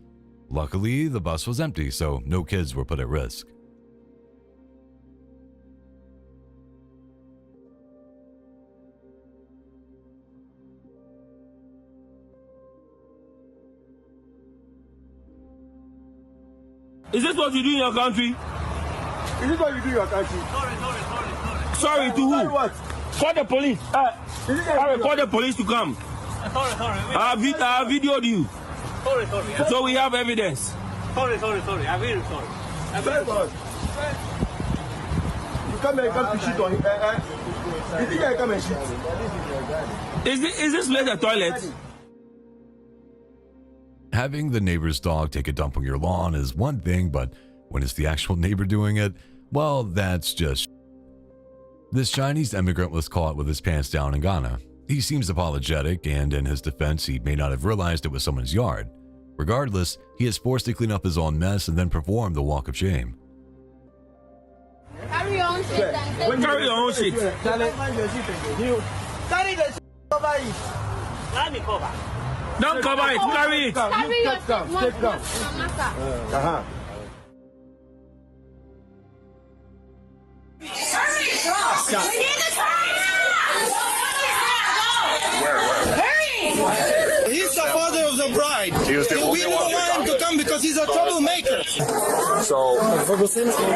Luckily, the bus was empty, so no kids were put at risk. Is this what you do in your country? Is this what you do in your country? Sorry to who? Sorry what? Call the police. I will call the police to come. Sorry. I have videoed you. Sorry. So we have evidence. Sorry. I'm very sorry. Very good. You come and come to shit on him. You think I come and shit? Is this place a toilet? Having the neighbor's dog take a dump on your lawn is one thing, but when it's the actual neighbor doing it, well, that's just. This Chinese immigrant was caught with his pants down in Ghana. He seems apologetic, and in his defense, he may not have realized it was someone's yard. Regardless, he is forced to clean up his own mess and then perform the walk of shame. Carry your own shit. Carry your own shit. Don't cover it, carry it. Carry your shit. He's the father of the bride. He was the we only don't one want him to come because he's a troublemaker. So,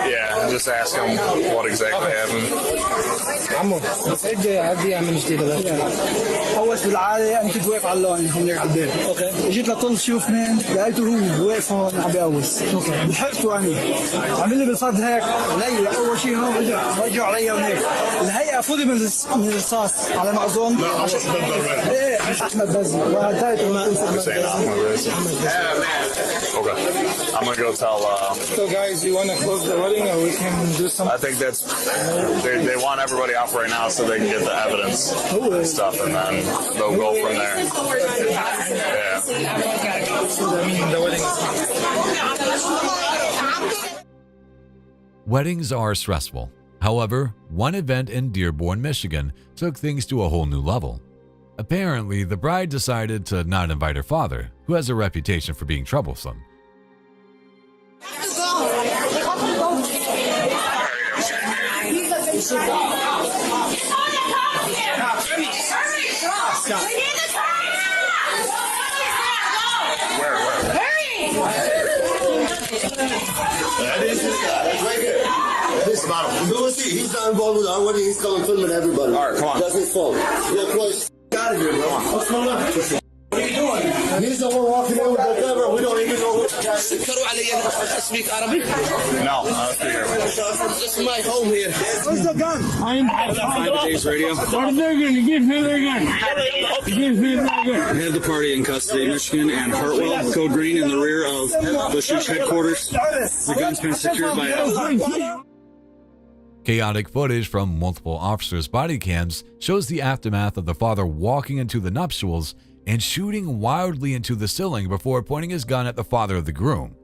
yeah, just ask him what exactly happened. عمو سعيد عادي اعمل جديد اول في العاده قمت واقف على اللون هون على الباب اوكي اجيت لطل شوف مين لقيته هو واقف هون عم بيقوس لحقته انا عمل لي بالفض هيك علي اول شيء هون رجعوا علي هونيك الهيئه فضي من الرصاص على ما اظن ايه احمد بزي Okay, I'm gonna go tell. So guys, you want to close the wedding, or we can do something? I think that's they want everybody off right now so they can get the evidence and stuff, and then they'll go from there. Yeah. So I mean, the wedding. Weddings are stressful. However, one event in Dearborn, Michigan took things to a whole new level. Apparently, the bride decided to not invite her father, who has a reputation for being troublesome. This model. Go and see. He's not involved with our wedding. He's coming filming everybody. All right, come on. That's his fault. Yeah, boys. Out of here, bro. What's going on? What are you doing? He's the one walking in with the camera. We don't even know what Speak Arabic? No, I'll speak Arabic. This is my home here. Where's the gun? I'm today's radio. What are they going to give me their gun? Give me their gun. We have the party in custody, Michigan, and Hartwell, Code Green, in the rear of Bushy's headquarters. The gun's been secured by us. Chaotic footage from multiple officers' body cams shows the aftermath of the father walking into the nuptials and shooting wildly into the ceiling before pointing his gun at the father of the groom.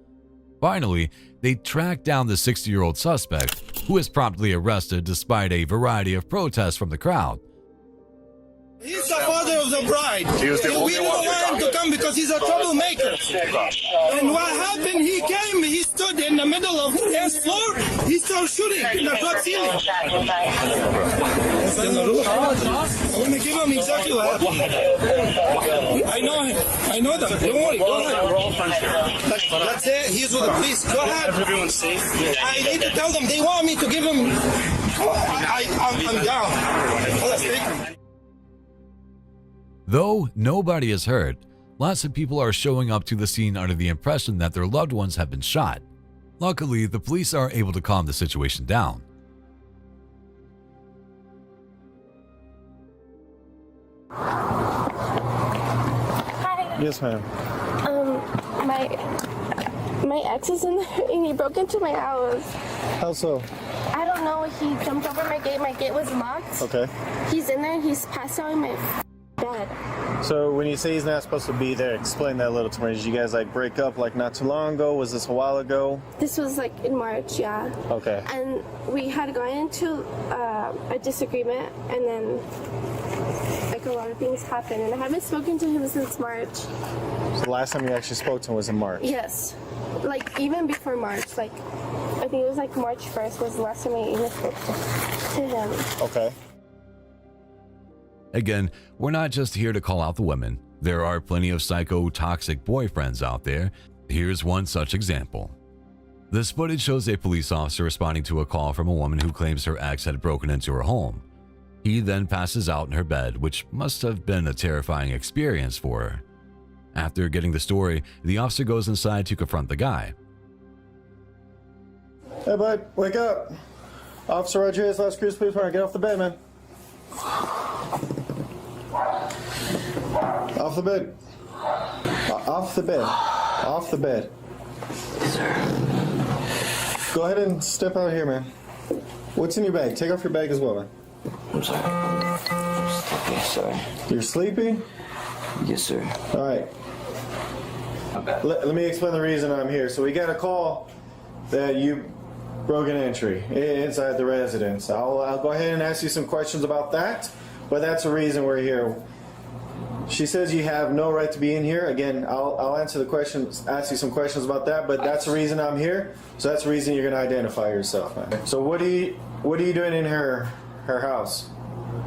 Finally, they track down the 60-year-old suspect, who is promptly arrested despite a variety of protests from the crowd. He's the father of the bride. He was the only we don't one want him to come because he's a troublemaker. And what happened, he came, he stood in the middle of the dance floor, he started shooting in the club ceiling. I want to give him exactly what happened. I know him. I know them. Don't worry. Go ahead. That's it. He's with the police. Go ahead. Everyone's safe. I need to tell them. They want me to give him. I'm down. Though nobody is hurt, lots of people are showing up to the scene under the impression that their loved ones have been shot. Luckily, the police are able to calm the situation down. Hi. Yes, ma'am. My ex is in there and he broke into my house. How so? I don't know. He jumped over my gate. My gate was locked. Okay. He's in there and he's passed out in my bed. So when you say he's not supposed to be there, explain that a little to me. Did you guys like break up like not too long ago? Was this a while ago? This was like in March, yeah. Okay. And we had gone into a disagreement, and then like a lot of things happened, and I haven't spoken to him since March. So the last time you actually spoke to him was in March? Yes. Like even before March, like I think it was like March 1st was the last time I even spoke to him. Okay. Again, we're not just here to call out the women. There are plenty of psycho-toxic boyfriends out there. Here's one such example. This footage shows a police officer responding to a call from a woman who claims her ex had broken into her home. He then passes out in her bed, which must have been a terrifying experience for her. After getting the story, the officer goes inside to confront the guy. Hey, bud, wake up. Officer Rodriguez, Las Cruz Police Department. Get off the bed, man. Off the bed. Off the bed. Off the bed. Go ahead and step out here, man. What's in your bag? Take off your bag as well, man. I'm sorry. I'm sleepy, sorry. You're sleepy? Yes, sir. All right. Let me explain the reason I'm here. So we got a call that you broke an entry inside the residence. I'll go ahead and ask you some questions about that, but that's the reason we're here. She says you have no right to be in here. Again, I'll answer the questions, ask you some questions about that, but that's the reason I'm here. So that's the reason you're going to identify yourself, man. So what are you doing in her house?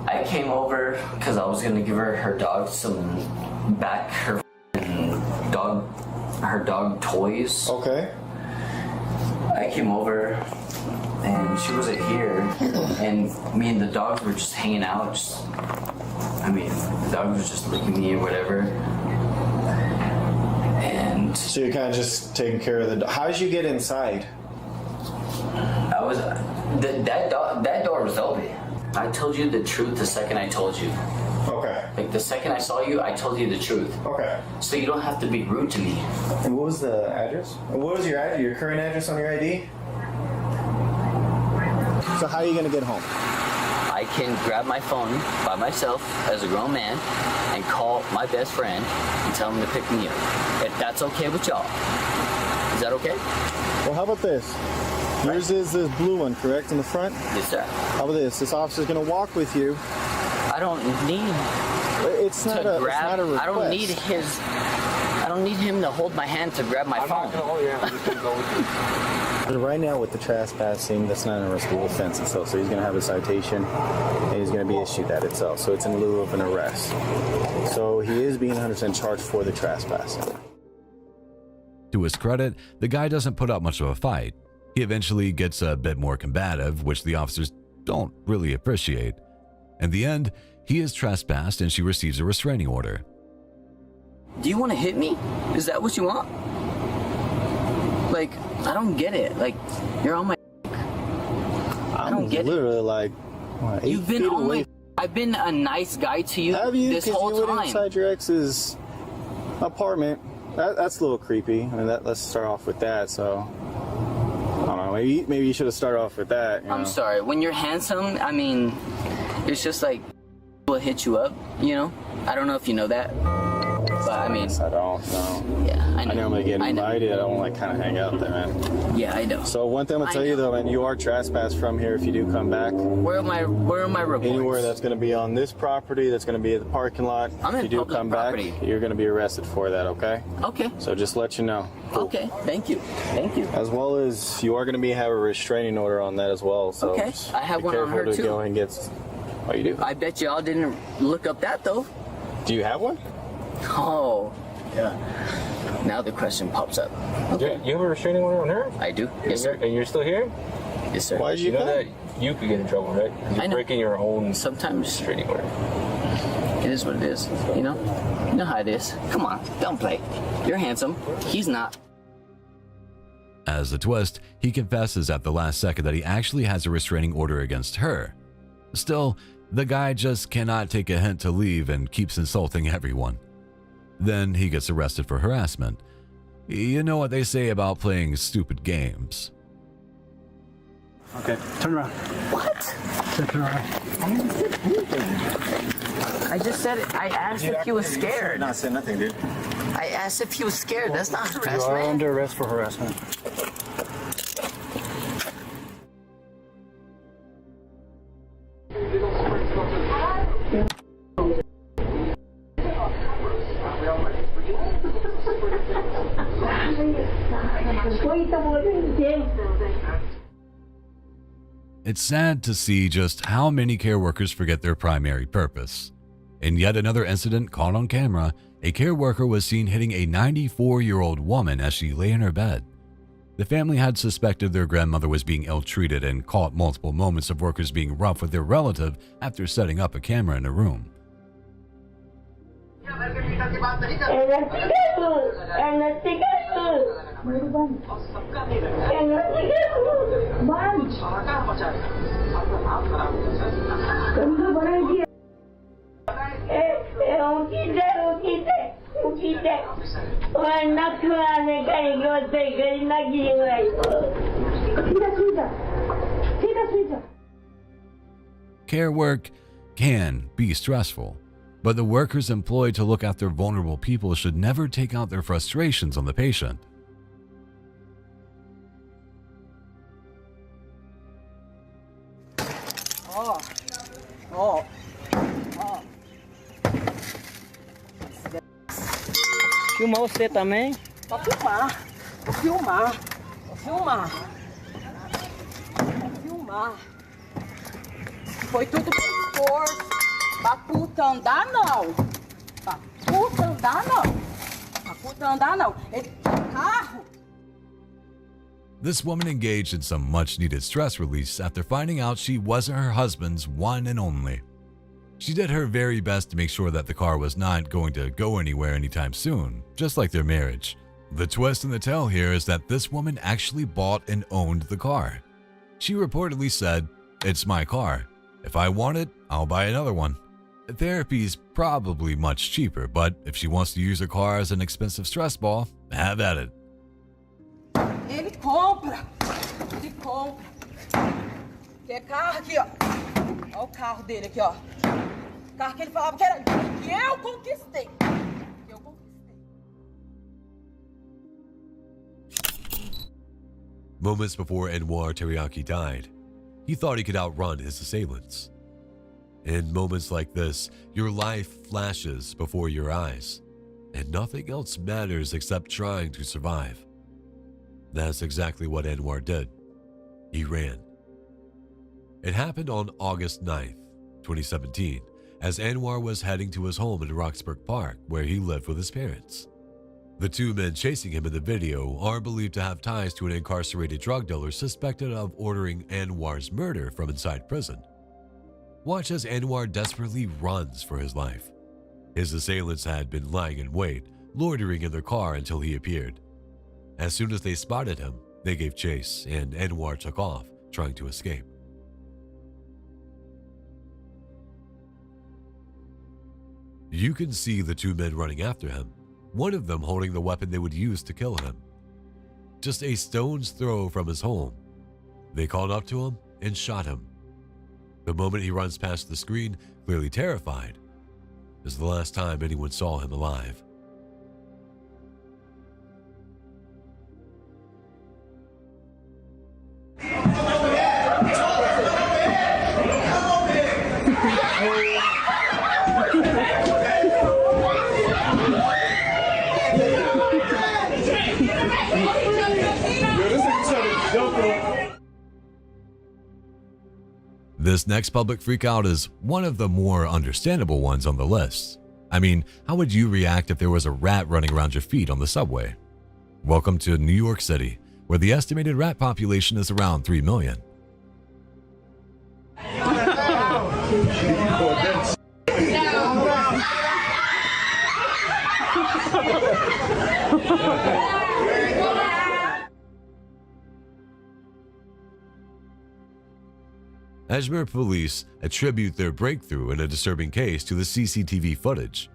I came over because I was gonna give her dog her dog toys. Okay. I came over and she wasn't here, and me and the dogs were just hanging out. The dog was just licking me or whatever. And so you're kind of just taking care of the dog. How did you get inside? That door was open. I told you the truth the second I told you. Okay. Like the second I saw you, I told you the truth. Okay. So you don't have to be rude to me. And what was the address? What was your address? Your current address on your ID? So how are you gonna get home? I can grab my phone by myself as a grown man and call my best friend and tell him to pick me up. If that's okay with y'all. Is that okay? Well, how about this? Yours is this blue one, correct, in the front? Yes, sir. How about this? This officer's gonna walk with you. I don't need it's not a request. I don't need him to hold my hand to grab my phone. Right now with the trespassing, that's not an arrestable offense itself, so he's going to have a citation and he's going to be issued that itself, so it's in lieu of an arrest. So he is being 100% charged for the trespassing. To his credit, the guy doesn't put up much of a fight. He eventually gets a bit more combative, which the officers don't really appreciate. In the end, he is trespassed and she receives a restraining order. Do you want to hit me? Is that what you want? Like, I don't get it. Like, you're on my. I don't get literally it. Like, what, 8 You've been feet on away. my. I've been a nice guy to you, Have you? this 'Cause whole you went time. inside your ex's apartment. That's a little creepy. I mean, let's start off with that. So, I don't know. Maybe you should have started off with that. I'm sorry. When you're handsome, I mean, it's just like will hit you up. You know. I don't know if you know that. But I mean, I don't know. Yeah, I know. I normally get invited. I don't like kind of hang out there, man. Yeah, I know. So one thing I'm gonna tell you though, man, you are trespassed from here if you do come back. Where are my reports? Anywhere that's gonna be on this property, that's gonna be at the parking lot. I'm in if you do public come property. back, you're gonna be arrested for that. Okay. Okay. So just let you know. Cool. Okay. Thank you. Thank you. As well as you are gonna have a restraining order on that as well. So Okay. I have be one on careful her to too. go and get. Oh, you do? I bet y'all didn't look up that though. Do you have one? Oh. Yeah. Now the question pops up. Okay. You have a restraining order on her? I do. Yes, sir. And you're still here? Yes, sir. Why did you know that you could get in trouble, right? You're breaking your own restraining order. It is what it is. You know how it is. Come on, don't play. You're handsome. He's not. As a twist, he confesses at the last second that he actually has a restraining order against her. Still, the guy just cannot take a hint to leave and keeps insulting everyone. Then he gets arrested for harassment. You know what they say about playing stupid games. Okay, turn around. What? Turn around. I just said it. I asked if he was scared. Not saying nothing, dude. I asked if he was scared. That's not You are harassment. under arrest for harassment. It's sad to see just how many care workers forget their primary purpose. In yet another incident caught on camera, a care worker was seen hitting a 94-year-old woman as she lay in her bed. The family had suspected their grandmother was being ill-treated and caught multiple moments of workers being rough with their relative after setting up a camera in a room. Care work can be stressful, but the workers employed to look after vulnerable people should never take out their frustrations on the patient. Filma você também? Vou filmar. Vou filmar. Vou filmar. Vou filmar. Foi tudo por esforço. Pra puta andar, não. Pra puta andar, não. Pra puta andar, não. Carro. This woman engaged in some much-needed stress release after finding out she wasn't her husband's one and only. She did her very best to make sure that the car was not going to go anywhere anytime soon, just like their marriage. The twist in the tale here is that this woman actually bought and owned the car. She reportedly said, "It's my car. If I want it, I'll buy another one." Therapy's probably much cheaper, but if she wants to use her car as an expensive stress ball, have at it. Ele compra. Ele compra. Quer carro aqui, ó. Olha o carro dele aqui, ó. O carro que ele falava que era que eu conquistei. Que eu conquistei. Moments before Anwar Teriyaki died, he thought he could outrun his assailants. In moments like this, your life flashes before your eyes, and nothing else matters except trying to survive. That's exactly what Anwar did. He ran. It happened on August 9th, 2017, as Anwar was heading to his home in Roxburgh Park, where he lived with his parents. The two men chasing him in the video are believed to have ties to an incarcerated drug dealer suspected of ordering Anwar's murder from inside prison. Watch as Anwar desperately runs for his life. His assailants had been lying in wait, loitering in their car until he appeared. As soon as they spotted him, they gave chase, and Anwar took off, trying to escape. You can see the two men running after him, one of them holding the weapon they would use to kill him. Just a stone's throw from his home, they called up to him and shot him. The moment he runs past the screen, clearly terrified, is the last time anyone saw him alive. This next public freakout is one of the more understandable ones on the list. I mean, how would you react if there was a rat running around your feet on the subway? Welcome to New York City, where the estimated rat population is around 3 million. Ajmer police attribute their breakthrough in a disturbing case to the CCTV footage.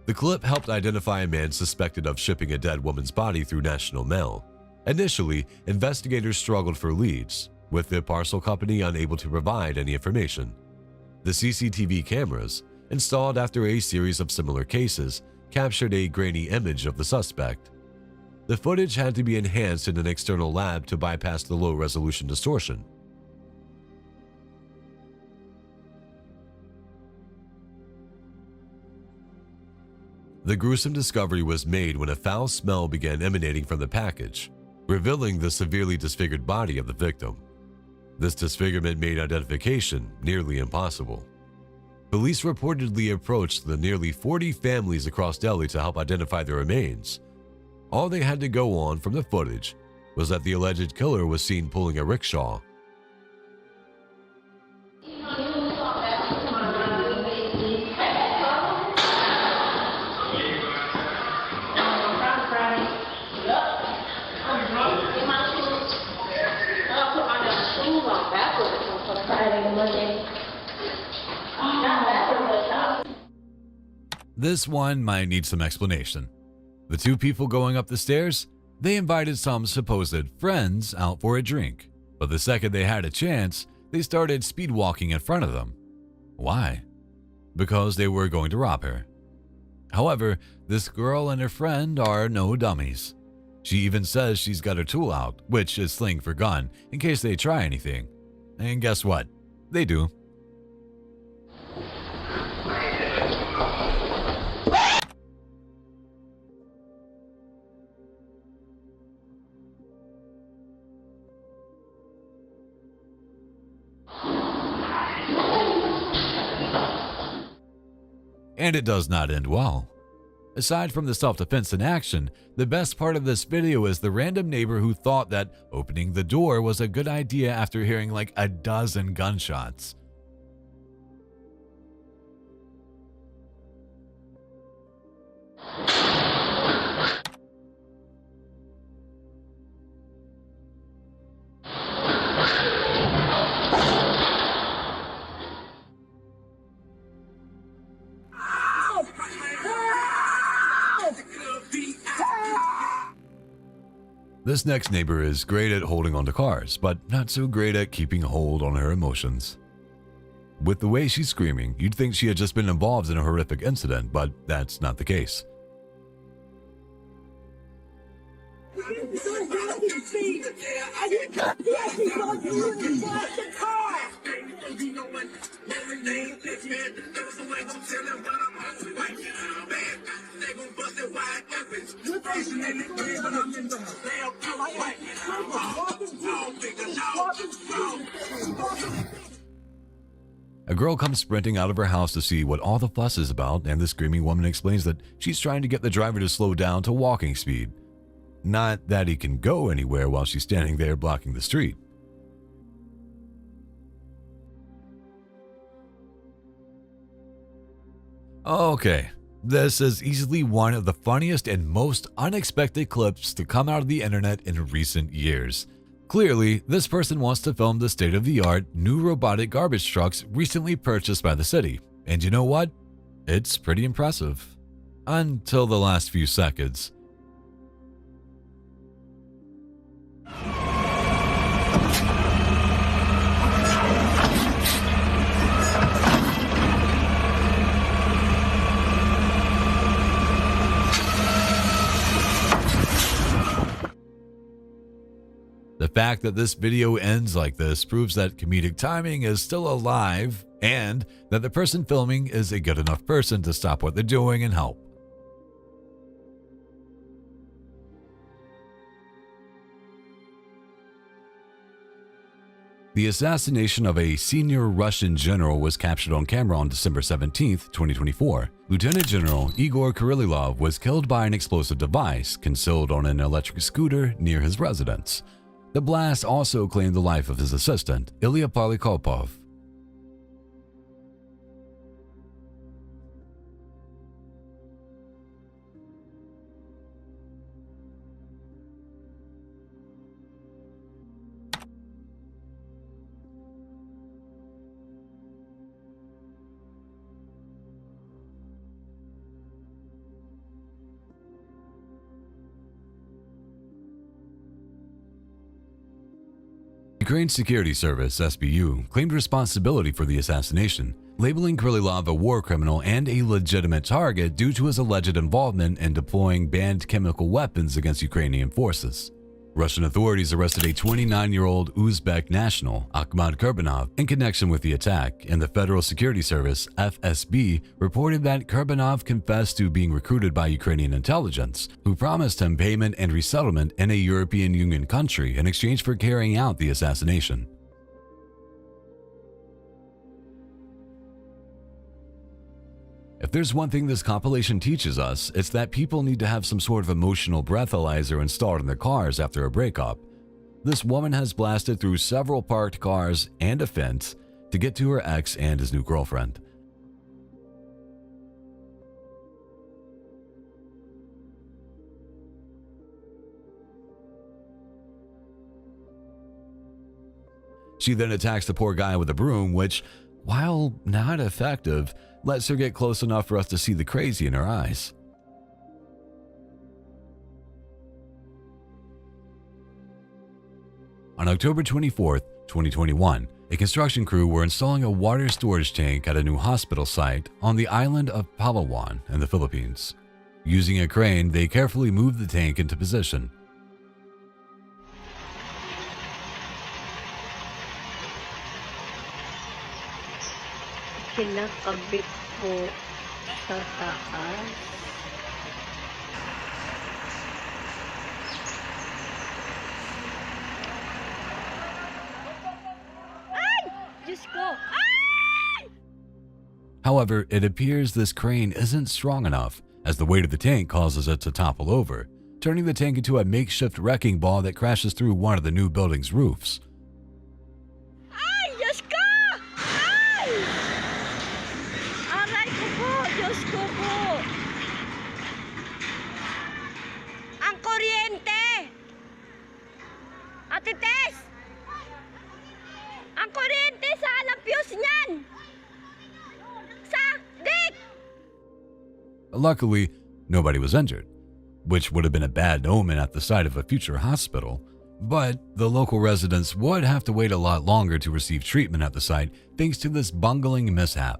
The clip helped identify a man suspected of shipping a dead woman's body through National Mail. Initially, investigators struggled for leads, with the parcel company unable to provide any information. The CCTV cameras, installed after a series of similar cases, captured a grainy image of the suspect. The footage had to be enhanced in an external lab to bypass the low-resolution distortion. The gruesome discovery was made when a foul smell began emanating from the package, revealing the severely disfigured body of the victim. This disfigurement made identification nearly impossible. Police reportedly approached the nearly 40 families across Delhi to help identify the remains. All they had to go on from the footage was that the alleged killer was seen pulling a rickshaw. This one might need some explanation. The two people going up the stairs, they invited some supposed friends out for a drink, but the second they had a chance, they started speed walking in front of them. Why? Because they were going to rob her. However, this girl and her friend are no dummies. She even says she's got her tool out, which is sling for gun, in case they try anything. And guess what? They do. And it does not end well. Aside from the self-defense in action, the best part of this video is the random neighbor who thought that opening the door was a good idea after hearing like a dozen gunshots. This next neighbor is great at holding onto cars, but not so great at keeping hold on her emotions. With the way she's screaming, you'd think she had just been involved in a horrific incident, but that's not the case. A girl comes sprinting out of her house to see what all the fuss is about, and the screaming woman explains that she's trying to get the driver to slow down to walking speed. Not that he can go anywhere while she's standing there blocking the street. Okay, this is easily one of the funniest and most unexpected clips to come out of the internet in recent years. Clearly, this person wants to film the state-of-the-art new robotic garbage trucks recently purchased by the city. And you know what? It's pretty impressive. Until the last few seconds. The fact that this video ends like this proves that comedic timing is still alive and that the person filming is a good enough person to stop what they're doing and help. The assassination of a senior Russian general was captured on camera on December 17, 2024. Lieutenant General Igor Kirillov was killed by an explosive device concealed on an electric scooter near his residence. The blast also claimed the life of his assistant, Ilya Polyakopov. Ukraine's security service, SBU, claimed responsibility for the assassination, labeling Kirillov a war criminal and a legitimate target due to his alleged involvement in deploying banned chemical weapons against Ukrainian forces. Russian authorities arrested a 29-year-old Uzbek national, Akhmat Kurbanov, in connection with the attack, and the Federal Security Service, FSB, reported that Kurbanov confessed to being recruited by Ukrainian intelligence, who promised him payment and resettlement in a European Union country in exchange for carrying out the assassination. If there's one thing this compilation teaches us, it's that people need to have some sort of emotional breathalyzer installed in their cars after a breakup. This woman has blasted through several parked cars and a fence to get to her ex and his new girlfriend. She then attacks the poor guy with a broom, which, while not effective, lets her get close enough for us to see the crazy in her eyes. On October 24th, 2021, a construction crew were installing a water storage tank at a new hospital site on the island of Palawan in the Philippines. Using a crane, they carefully moved the tank into position. Kinakabit po sa taas. However, it appears this crane isn't strong enough, as the weight of the tank causes it to topple over, turning the tank into a makeshift wrecking ball that crashes through one of the new building's roofs. Ay! Diyos ko! Ay! Aray ko po! Diyos ko po! Ang kuryente! Ate Tess! Ang kuryente! Saan ang fuse niyan? Luckily, nobody was injured, which would have been a bad omen at the site of a future hospital, but the local residents would have to wait a lot longer to receive treatment at the site thanks to this bungling mishap.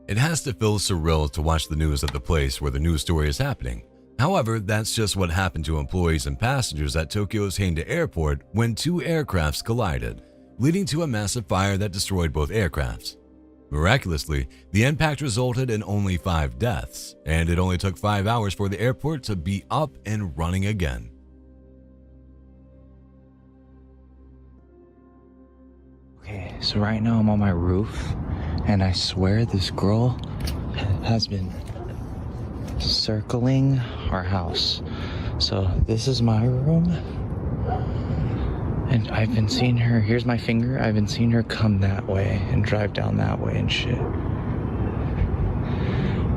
It has to feel surreal to watch the news at the place where the news story is happening. However, that's just what happened to employees and passengers at Tokyo's Haneda Airport when two aircrafts collided, leading to a massive fire that destroyed both aircrafts. Miraculously, the impact resulted in only 5 deaths, and it only took 5 hours for the airport to be up and running again. Okay, so right now I'm on my roof, and I swear this girl has been circling our house. So this is my room, and I've been seeing her, here's my finger, I've been seeing her come that way and drive down that way and shit.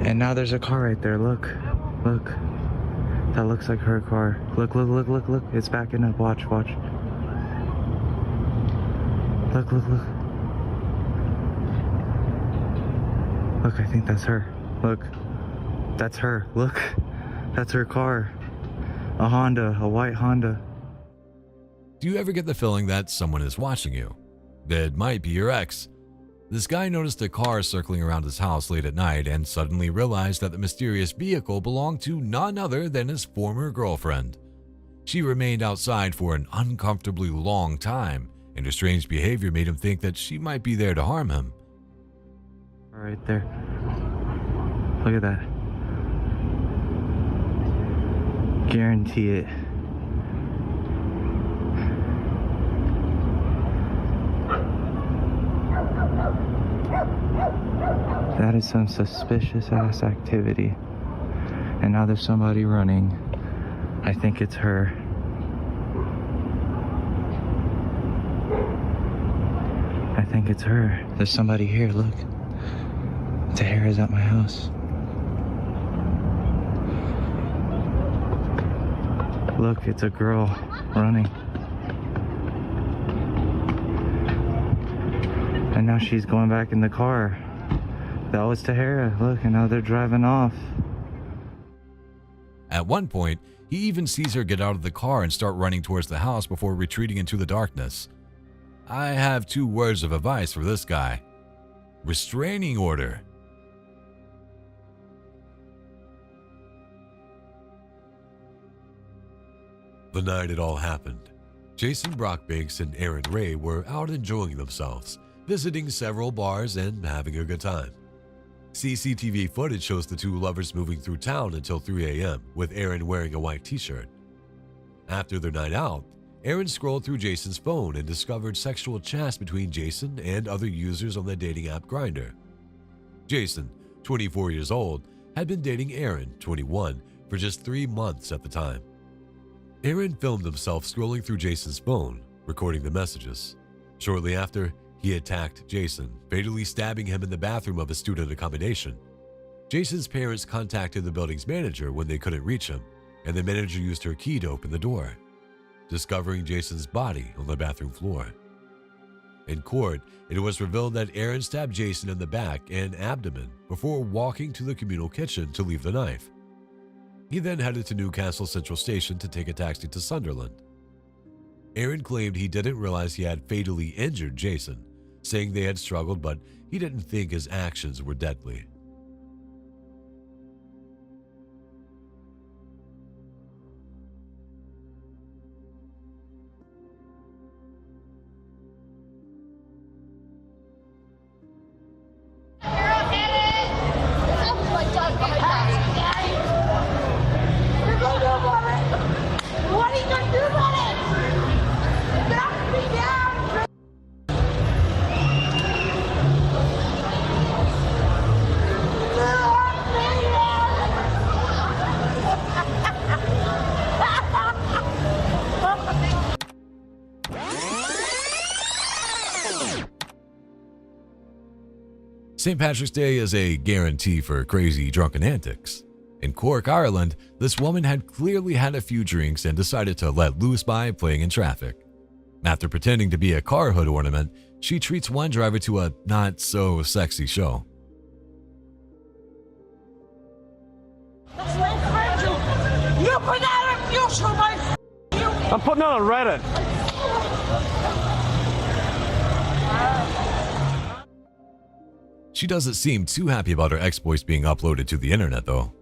And now there's a car right there, look, look. That looks like her car. Look, look, look, look, look, it's backing up, watch, watch. Look, look, look. Look, I think that's her. Look, that's her. Look, that's her car. A Honda, a white Honda. Do you ever get the feeling that someone is watching you? It might be your ex. This guy noticed a car circling around his house late at night and suddenly realized that the mysterious vehicle belonged to none other than his former girlfriend. She remained outside for an uncomfortably long time, and her strange behavior made him think that she might be there to harm him. Right there. Look at that. Guarantee it. That is some suspicious ass activity. And now there's somebody running. I think it's her. I think it's her. There's somebody here, look. Tahira's at my house. Look, it's a girl running. And now she's going back in the car. That was Tahira. Look, and now they're driving off. At one point, he even sees her get out of the car and start running towards the house before retreating into the darkness. I have 2 words of advice for this guy. Restraining order. The night it all happened, Jason Brockbanks and Aaron Ray were out enjoying themselves visiting several bars and having a good time. CCTV footage shows the two lovers moving through town until 3 a.m., with Aaron wearing a white t-shirt. After their night out, Aaron scrolled through Jason's phone and discovered sexual chats between Jason and other users on the dating app Grindr. Jason, 24 years old, had been dating Aaron, 21, for just 3 months at the time. Aaron filmed himself scrolling through Jason's phone, recording the messages. Shortly after, he attacked Jason, fatally stabbing him in the bathroom of a student accommodation. Jason's parents contacted the building's manager when they couldn't reach him, and the manager used her key to open the door, discovering Jason's body on the bathroom floor. In court, it was revealed that Aaron stabbed Jason in the back and abdomen before walking to the communal kitchen to leave the knife. He then headed to Newcastle Central Station to take a taxi to Sunderland. Aaron claimed he didn't realize he had fatally injured Jason, saying they had struggled, but he didn't think his actions were deadly. What are you gonna do about it? Knock me down! St. Patrick's Day is a guarantee for crazy drunken antics. In Cork, Ireland, this woman had clearly had a few drinks and decided to let loose by playing in traffic. After pretending to be a car hood ornament, she treats one driver to a not-so-sexy show. That's my friend. You put that on YouTube, my I'm putting it on Reddit. She doesn't seem too happy about her exploits being uploaded to the internet, though.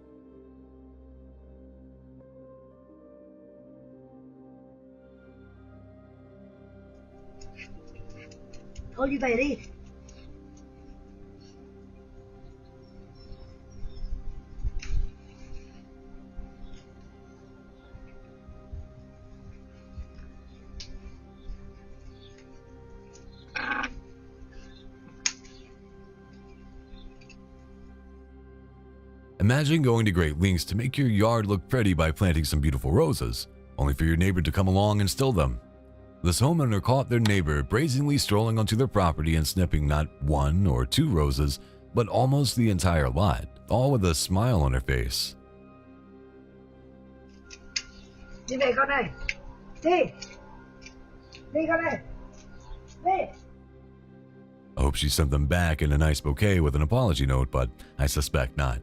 Told you they'd eat. Imagine going to great lengths to make your yard look pretty by planting some beautiful roses, only for your neighbor to come along and steal them. This homeowner caught their neighbor brazenly strolling onto their property and snipping not 1 or 2 roses, but almost the entire lot, all with a smile on her face. Đi con này. Đi. Đi con này. Đi. I hope she sent them back in a nice bouquet with an apology note, but I suspect not.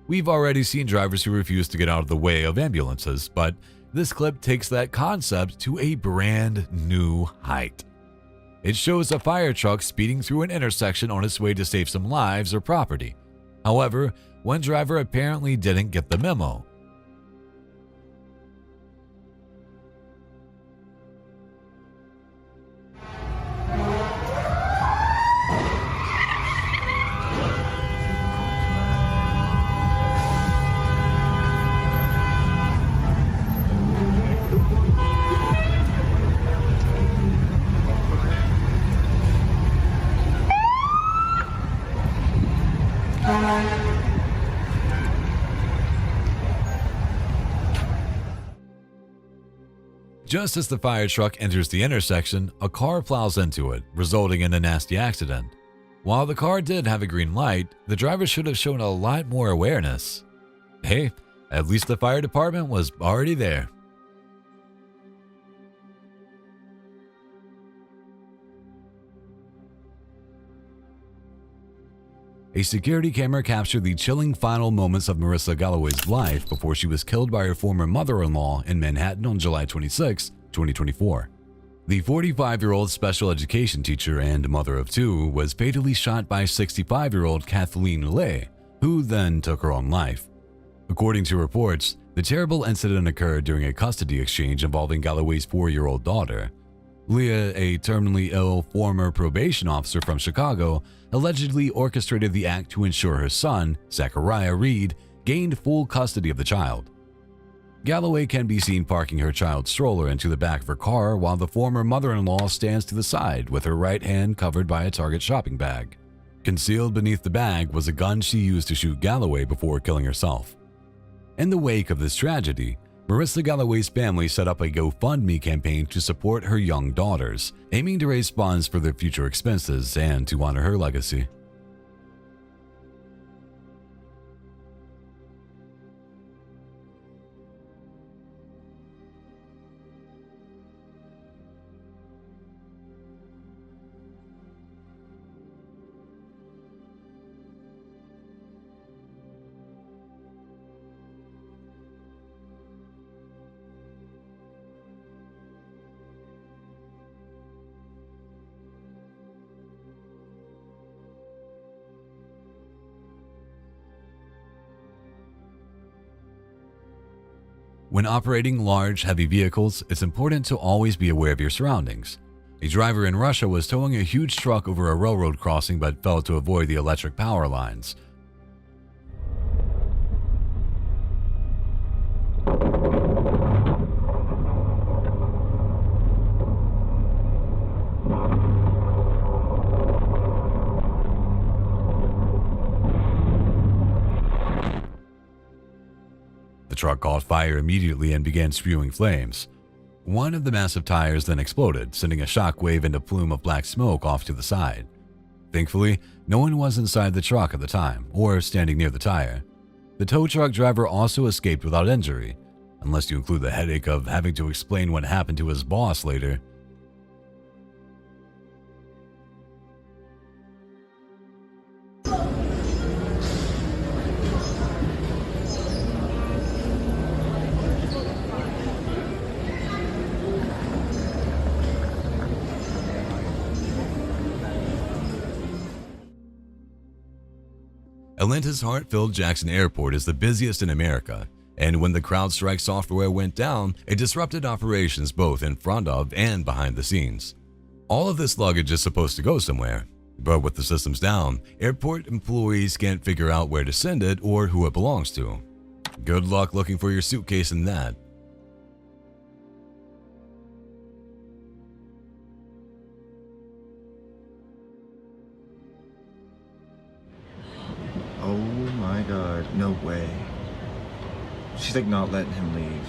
We've already seen drivers who refuse to get out of the way of ambulances, but this clip takes that concept to a brand new height. It shows a fire truck speeding through an intersection on its way to save some lives or property. However, one driver apparently didn't get the memo. Just as the fire truck enters the intersection, a car plows into it, resulting in a nasty accident. While the car did have a green light, the driver should have shown a lot more awareness. Hey, at least the fire department was already there. A security camera captured the chilling final moments of Marissa Galloway's life before she was killed by her former mother-in-law in Manhattan on July 26, 2024. The 45-year-old special education teacher and mother of two was fatally shot by 65-year-old Kathleen Lay, who then took her own life. According to reports, the terrible incident occurred during a custody exchange involving Galloway's 4-year-old daughter. Leah, a terminally ill former probation officer from Chicago, allegedly orchestrated the act to ensure her son, Zachariah Reed, gained full custody of the child. Galloway can be seen parking her child's stroller into the back of her car while the former mother-in-law stands to the side with her right hand covered by a Target shopping bag. Concealed beneath the bag was a gun she used to shoot Galloway before killing herself. In the wake of this tragedy, Marissa Galloway's family set up a GoFundMe campaign to support her young daughters, aiming to raise funds for their future expenses and to honor her legacy. When operating large, heavy vehicles, it's important to always be aware of your surroundings. A driver in Russia was towing a huge truck over a railroad crossing but failed to avoid the electric power lines. The truck caught fire immediately and began spewing flames. One of the massive tires then exploded, sending a shockwave and a plume of black smoke off to the side. Thankfully, no one was inside the truck at the time, or standing near the tire. The tow truck driver also escaped without injury, unless you include the headache of having to explain what happened to his boss later. Atlanta's heart-filled Jackson Airport is the busiest in America, and when the CrowdStrike software went down, it disrupted operations both in front of and behind the scenes. All of this luggage is supposed to go somewhere, but with the systems down, airport employees can't figure out where to send it or who it belongs to. Good luck looking for your suitcase in that. Oh my god, no way. She's like not letting him leave.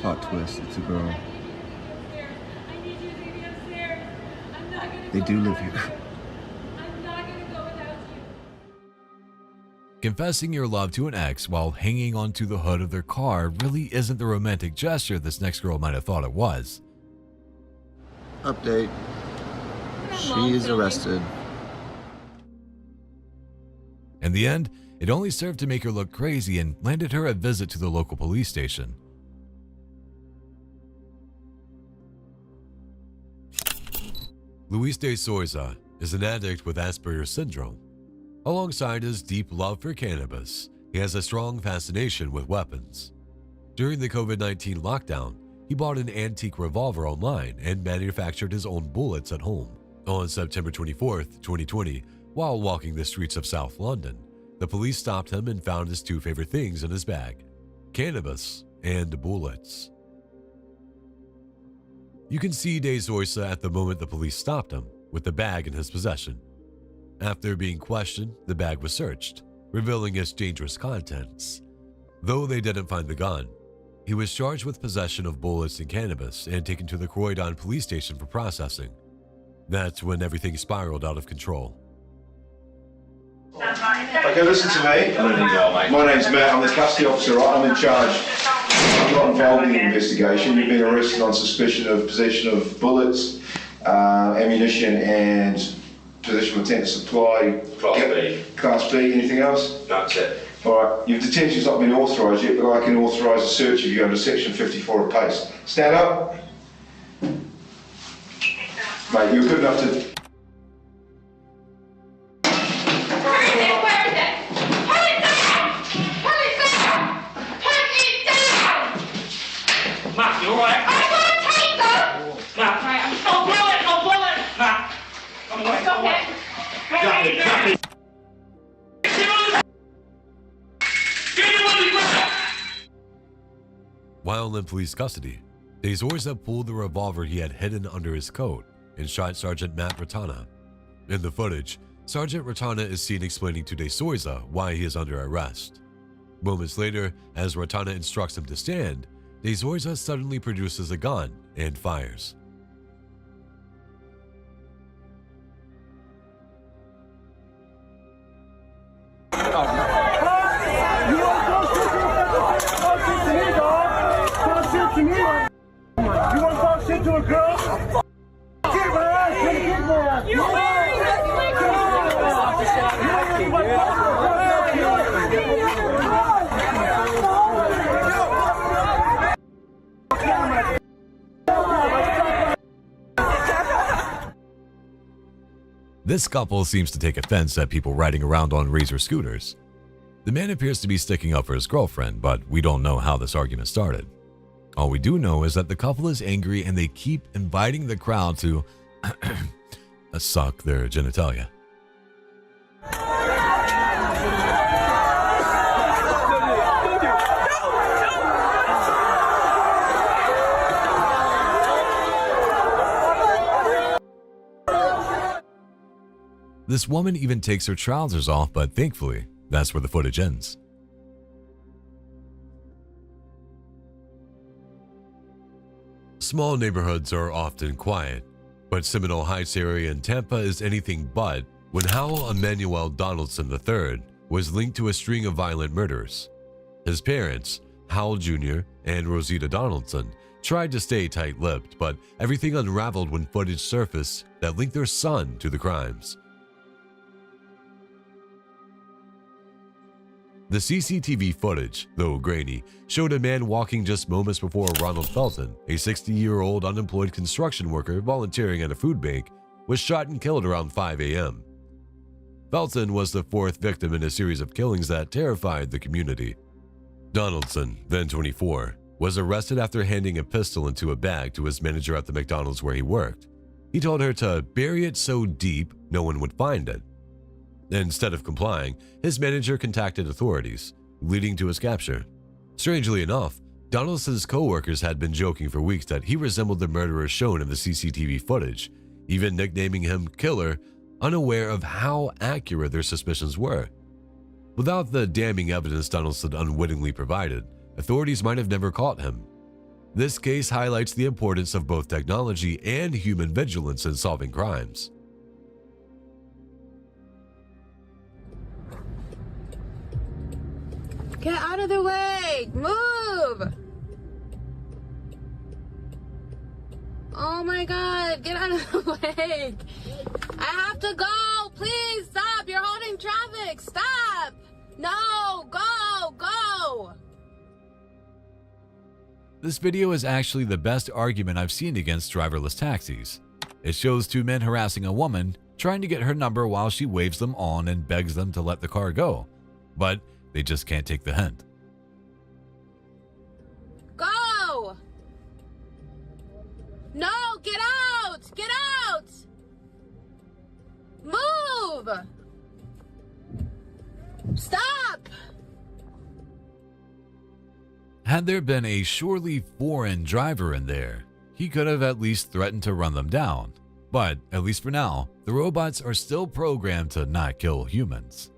Plot twist, it's a girl. They do live here. Confessing your love to an ex while hanging onto the hood of their car really isn't the romantic gesture this next girl might have thought it was. Update. She is arrested. In the end, it only served to make her look crazy and landed her a visit to the local police station. Luis de Souza is an addict with Asperger's syndrome. Alongside his deep love for cannabis, he has a strong fascination with weapons. During the COVID-19 lockdown, he bought an antique revolver online and manufactured his own bullets at home. On September 24th, 2020, while walking the streets of South London, the police stopped him and found his two favorite things in his bag: cannabis and bullets. You can see de Souza at the moment the police stopped him, with the bag in his possession. After being questioned, the bag was searched, revealing its dangerous contents. Though they didn't find the gun, he was charged with possession of bullets and cannabis and taken to the Croydon police station for processing. That's when everything spiraled out of control. Okay, listen to me. My name's Matt. I'm the custody officer, right? I'm in charge. not involved in the investigation. You've been arrested on suspicion of possession of bullets, ammunition, and possession of intent to supply. Class B. Class B. Anything else? That's it. All right. Your detention's not been authorised yet, but I can authorise a search of you under Section 54 of PACE. Stand up. Mate, you're good enough to... Matt, you alright? I want to take them! Matt, right, I'll blow it! Matt, come away, Stop it! Exactly. While in police custody, De Zorza pulled the revolver he had hidden under his coat and shot Sergeant Matt Ratana. In the footage, Sergeant Ratana is seen explaining to De Zorza why he is under arrest. Moments later, as Ratana instructs him to stand, De Zorza suddenly produces a gun and fires. You want to talk shit to a girl? Get my ass! You're wearing This couple seems to take offense at people riding around on Razor scooters. The man appears to be sticking up for his girlfriend, but we don't know how this argument started. All we do know is that the couple is angry and they keep inviting the crowd to suck their genitalia. This woman even takes her trousers off, but thankfully, that's where the footage ends. Small neighborhoods are often quiet, but Seminole Heights area in Tampa is anything but when Howell Emmanuel Donaldson III was linked to a string of violent murders. His parents, Howell Jr. and Rosita Donaldson, tried to stay tight-lipped, but everything unraveled when footage surfaced that linked their son to the crimes. The CCTV footage, though grainy, showed a man walking just moments before Ronald Felton, a 60-year-old unemployed construction worker volunteering at a food bank, was shot and killed around 5 a.m. Felton was the fourth victim in a series of killings that terrified the community. Donaldson, then 24, was arrested after handing a pistol into a bag to his manager at the McDonald's where he worked. He told her to bury it so deep no one would find it. Instead of complying, his manager contacted authorities, leading to his capture. Strangely enough, Donaldson's co-workers had been joking for weeks that he resembled the murderer shown in the CCTV footage, even nicknaming him Killer, unaware of how accurate their suspicions were. Without the damning evidence Donaldson unwittingly provided, authorities might have never caught him. This case highlights the importance of both technology and human vigilance in solving crimes. Get out of the way! Move! Oh my god, get out of the way! I have to go! Please stop! You're holding traffic! Stop! No! Go! This video is actually the best argument I've seen against driverless taxis. It shows two men harassing a woman, trying to get her number while she waves them on and begs them to let the car go. But they just can't take the hint. Go! No! Get out! Get out! Move! Stop! Had there been a surely foreign driver in there, he could have at least threatened to run them down. But, at least for now, the robots are still programmed to not kill humans.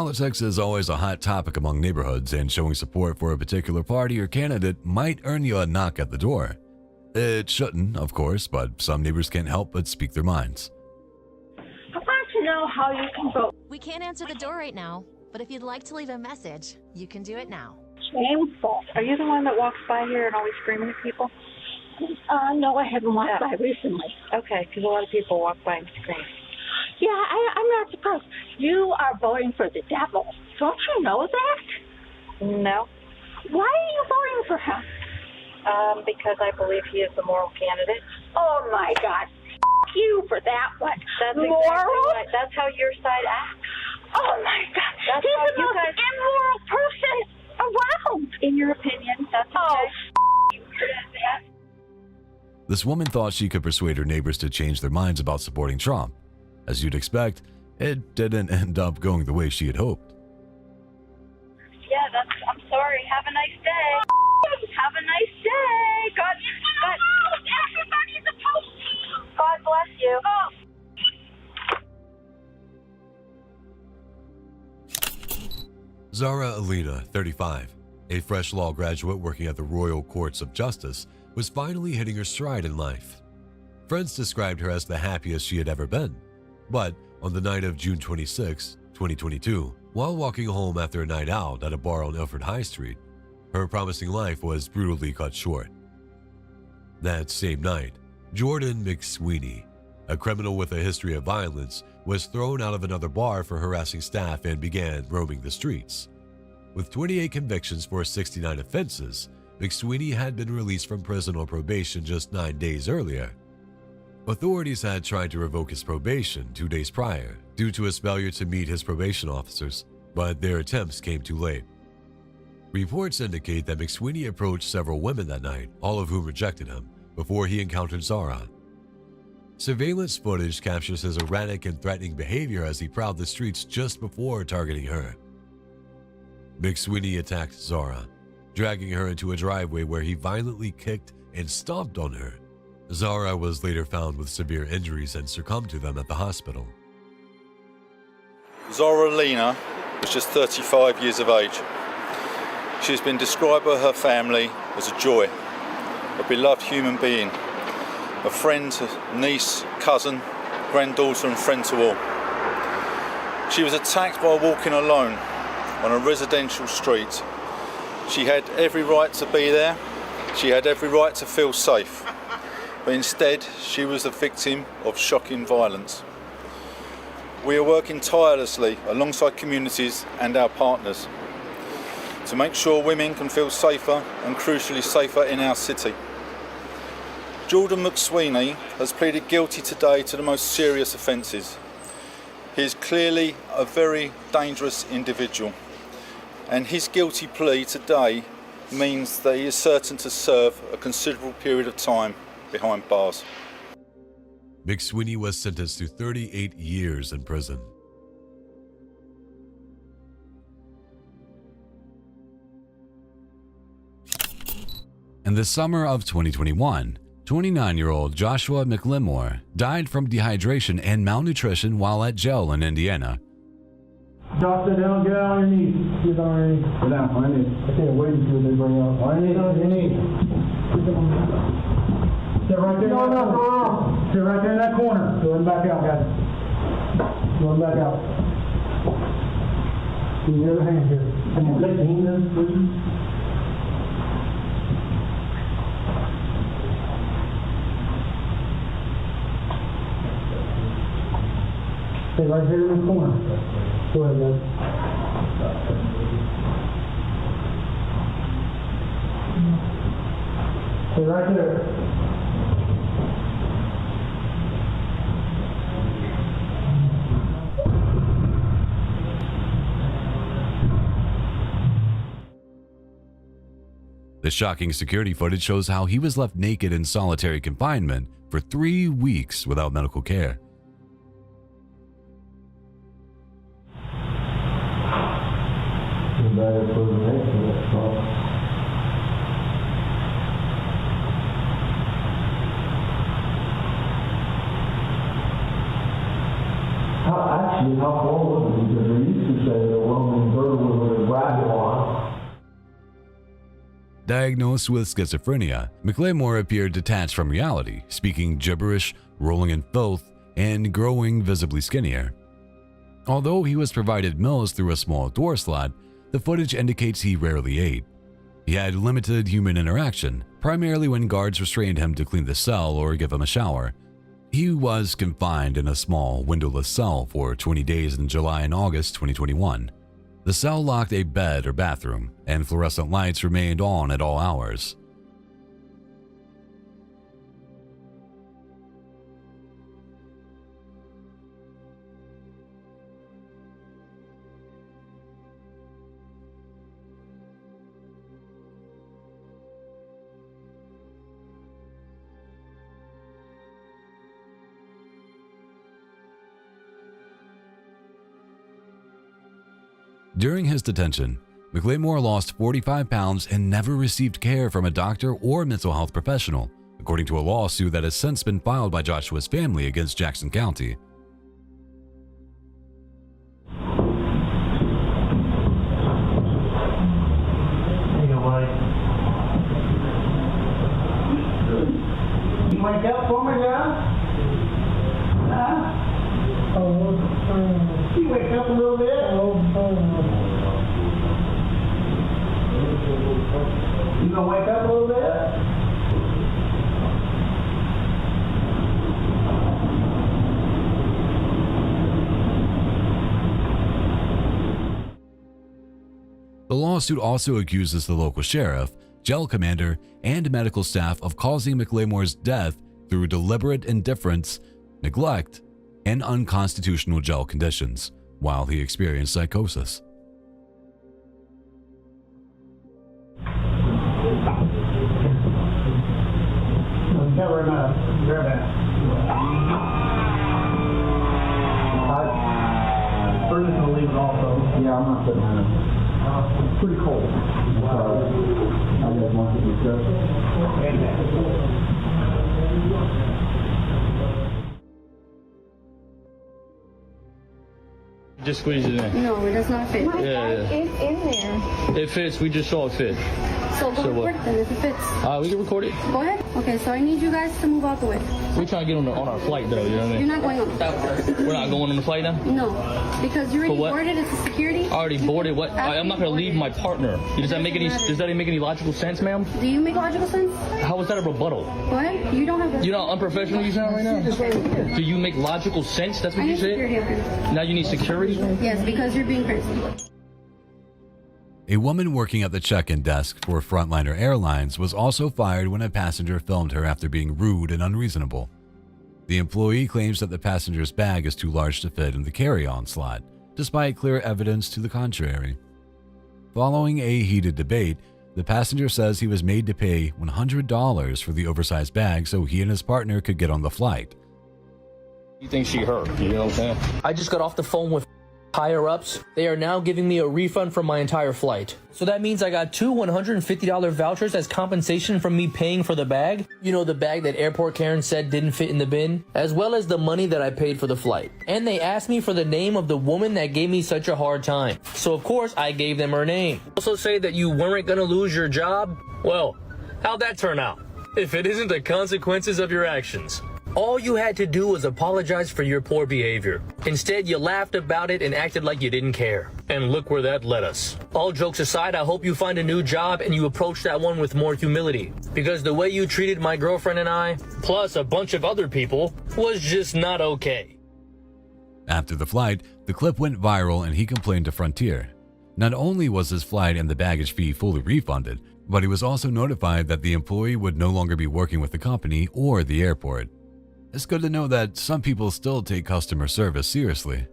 Politics is always a hot topic among neighborhoods, and showing support for a particular party or candidate might earn you a knock at the door. It shouldn't, of course, but some neighbors can't help but speak their minds. I want to know how you can vote. We can't answer the door right now, but if you'd like to leave a message, you can do it now. Shameful. Are you the one that walks by here and always screaming at people? No, I haven't walked by recently. Okay, because a lot of people walk by and scream. Yeah, I'm not surprised. You are voting for the devil. Don't you know that? No. Why are you voting for him? Because I believe he is the moral candidate. Oh, my God. F you for that one. That's moral? exactly right. That's how your side acts. Oh, my God. That's He's how the most immoral person around. In your opinion, that's okay. Oh, you for that. This woman thought she could persuade her neighbors to change their minds about supporting Trump. As you'd expect, it didn't end up going the way she had hoped. Yeah, I'm sorry. Have a nice day. Have a nice day. God Everybody's opposed to you. God bless you. Zara Alina, 35, a fresh law graduate working at the Royal Courts of Justice, was finally hitting her stride in life. Friends described her as the happiest she had ever been. But on the night of June 26, 2022, while walking home after a night out at a bar on Ilford High Street, her promising life was brutally cut short. That same night, Jordan McSweeney, a criminal with a history of violence, was thrown out of another bar for harassing staff and began roaming the streets. With 28 convictions for 69 offenses, McSweeney had been released from prison on probation just 9 days earlier. Authorities had tried to revoke his probation 2 days prior due to his failure to meet his probation officers, but their attempts came too late. Reports indicate that McSweeney approached several women that night, all of whom rejected him, before he encountered Zara. Surveillance footage captures his erratic and threatening behavior as he prowled the streets just before targeting her. McSweeney attacked Zara, dragging her into a driveway where he violently kicked and stomped on her. Zara was later found with severe injuries and succumbed to them at the hospital. Zara Alina was just 35 years of age. She has been described by her family as a joy, a beloved human being, a friend, niece, cousin, granddaughter and friend to all. She was attacked while walking alone on a residential street. She had every right to be there. She had every right to feel safe. But instead, she was the victim of shocking violence. We are working tirelessly alongside communities and our partners to make sure women can feel safer and crucially safer in our city. Jordan McSweeney has pleaded guilty today to the most serious offences. He is clearly a very dangerous individual, and his guilty plea today means that he is certain to serve a considerable period of time behind bars. McSweeney was sentenced to 38 years in prison. In the summer of 2021, 29-year-old Joshua McLemore died from dehydration and malnutrition while at jail in Indiana. Doctor, down, get on your knees. Get on your knees. Get down, on your knees. I can't wait until they bring you up. On your knees. Sit right there. No. Sit right there in that corner. Going back out, guys. Going back out. Give me the other hand here. Come on, let the hand in, please. Stay right here in the corner. Go ahead, guys. Stay right there. The shocking security footage shows how he was left naked in solitary confinement for 3 weeks without medical care. How far was it? Did you breathe? say that a roaming burglar would have grabbed you on. Diagnosed with schizophrenia, McLemore appeared detached from reality, speaking gibberish, rolling in filth, and growing visibly skinnier. Although he was provided meals through a small door slot, the footage indicates he rarely ate. He had limited human interaction, primarily when guards restrained him to clean the cell or give him a shower. He was confined in a small, windowless cell for 20 days in July and August 2021. The cell lacked a bed or bathroom, and fluorescent lights remained on at all hours. During his detention, McLemore lost 45 pounds and never received care from a doctor or mental health professional, according to a lawsuit that has since been filed by Joshua's family against Jackson County. You wake up for me now? Huh? Oh, you wake up a little bit? You gonna wake up a little bit? The lawsuit also accuses the local sheriff, jail commander, and medical staff of causing McLemore's death through deliberate indifference, neglect, and unconstitutional jail conditions while he experienced psychosis. Never enough. Grab that. We're just gonna leave it also. Yeah, I'm not putting that in. It's pretty cold. I just want to discuss it. Just squeeze it in. No, it does not fit. Yeah. It's in there. It fits. We just saw it fit. So go record it then if it fits. We can record it. Go ahead. Okay, so I need you guys to move out the way. We're trying to get on our flight though, you know what I mean? You're not going on the flight. We're not going on the flight now? No, because you already boarded. It's a security. I already boarded. What? I'm not going to leave my partner. Does that make any logical sense, ma'am? Do you make logical sense? How is that a rebuttal? Go ahead. You don't have. You know how unprofessional you sound right now? Do you make logical sense? That's what you said? Now you need security? Yes, because you're being crazy. A woman working at the check-in desk for Frontliner Airlines was also fired when a passenger filmed her after being rude and unreasonable. The employee claims that the passenger's bag is too large to fit in the carry-on slot, despite clear evidence to the contrary. Following a heated debate, the passenger says he was made to pay $100 for the oversized bag so he and his partner could get on the flight. You think she hurt, you know what I'm saying? I just got off the phone with higher ups. They are now giving me a refund for my entire flight. So that means I got 2 $150 vouchers as compensation from me paying for the bag. You know, the bag that Airport Karen said didn't fit in the bin, as well as the money that I paid for the flight. And they asked me for the name of the woman that gave me such a hard time. So of course I gave them her name. Also say that you weren't gonna lose your job? Well, how'd that turn out? If it isn't the consequences of your actions. All you had to do was apologize for your poor behavior. Instead, you laughed about it and acted like you didn't care. And look where that led us. All jokes aside, I hope you find a new job and you approach that one with more humility. Because the way you treated my girlfriend and I, plus a bunch of other people, was just not okay. After the flight, the clip went viral and he complained to Frontier. Not only was his flight and the baggage fee fully refunded, but he was also notified that the employee would no longer be working with the company or the airport. It's good to know that some people still take customer service seriously.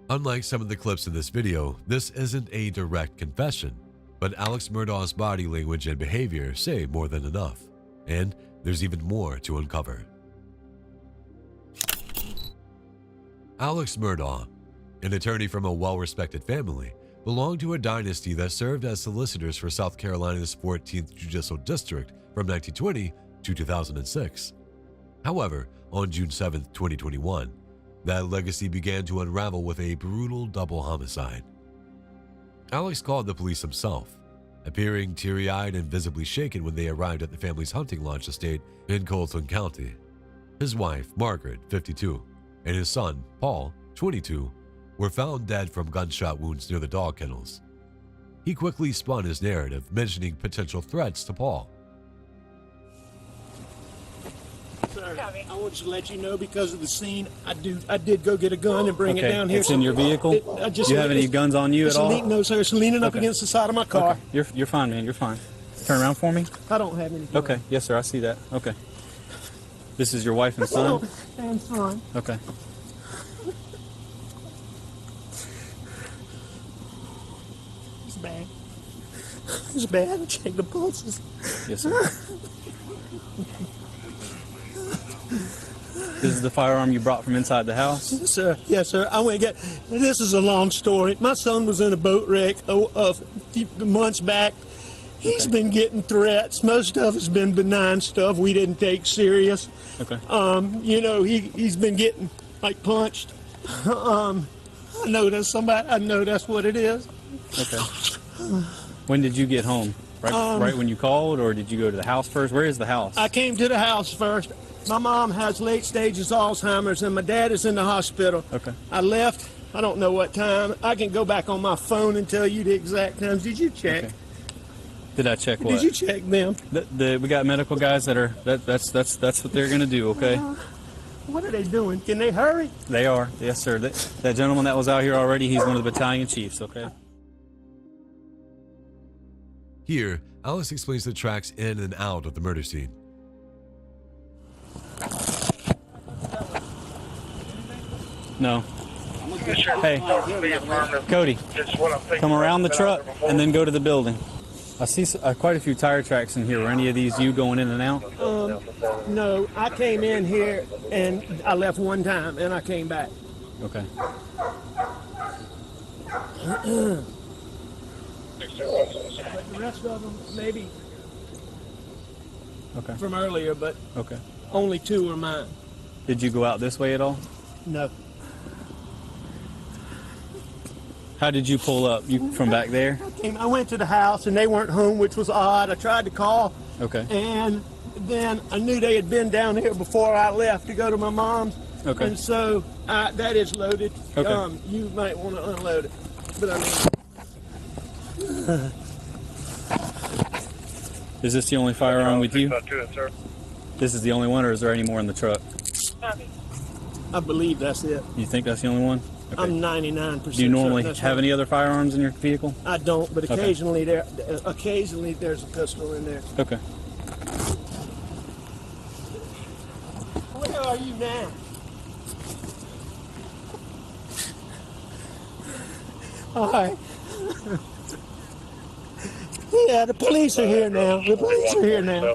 Unlike some of the clips in this video, this isn't a direct confession, but Alex Murdaugh's body language and behavior say more than enough, and there's even more to uncover. Alex Murdaugh, an attorney from a well-respected family, belonged to a dynasty that served as solicitors for South Carolina's 14th Judicial District from 1920 to 2006. However, on June 7, 2021, that legacy began to unravel with a brutal double homicide. Alex called the police himself, appearing teary-eyed and visibly shaken when they arrived at the family's hunting lodge estate in Colton County. His wife, Margaret, 52, and his son, Paul, 22, were found dead from gunshot wounds near the dog kennels. He quickly spun his narrative, mentioning potential threats to Paul. Sir, I want to let you know, because of the scene, I did go get a gun and bring it down here. It's in your vehicle? Do you have any guns on you at all? No, sir. It's leaning up against the side of my car. Okay. You're fine, man. You're fine. Turn around for me. I don't have any guns. Okay. Yes, sir. I see that. Okay. This is your wife and son? And son. Okay. It's bad. It's bad. Check the pulses. Yes, sir. This is the firearm you brought from inside the house? Yes, sir. Yes, sir. I went and got. This is a long story. My son was in a boat wreck a few months back. He's been getting threats. Most of it's been benign stuff we didn't take serious. Okay. You know, he's been getting like punched. I know that's somebody. I know that's what it is. Okay. When did you get home? Right when you called, or did you go to the house first? Where is the house? I came to the house first. My mom has late stages Alzheimer's, and my dad is in the hospital. Okay. I left. I don't know what time. I can go back on my phone and tell you the exact times. Did you check? Okay. Did I check what? Did you check them? We got medical guys that are that's what they're gonna do. Okay. What are they doing? Can they hurry? They are. Yes, sir. That gentleman that was out here already, he's one of the battalion chiefs. Okay. Here, Alex explains the tracks in and out of the murder scene. No. Hey, Cody, come around the truck and then go to the building. I see quite a few tire tracks in here. Were any of these you going in and out? No, I came in here and I left one time and I came back. Okay. But the rest of them, maybe from earlier, but only 2 are mine. Did you go out this way at all? No. How did you pull up? You from back there? I went to the house and they weren't home, which was odd. I tried to call. Okay. And then I knew they had been down here before I left to go to my mom's. Okay. And so that is loaded. Okay. You might want to unload it. But I mean. Is this the only firearm with you? This is the only one, or is there any more in the truck? I believe that's it. You think that's the only one? Okay. I'm 99%. Do you normally have any other firearms in your vehicle? I don't, but occasionally there's a pistol in there. Okay. Where are you now? All right. Yeah, the police are here now. The police are here now.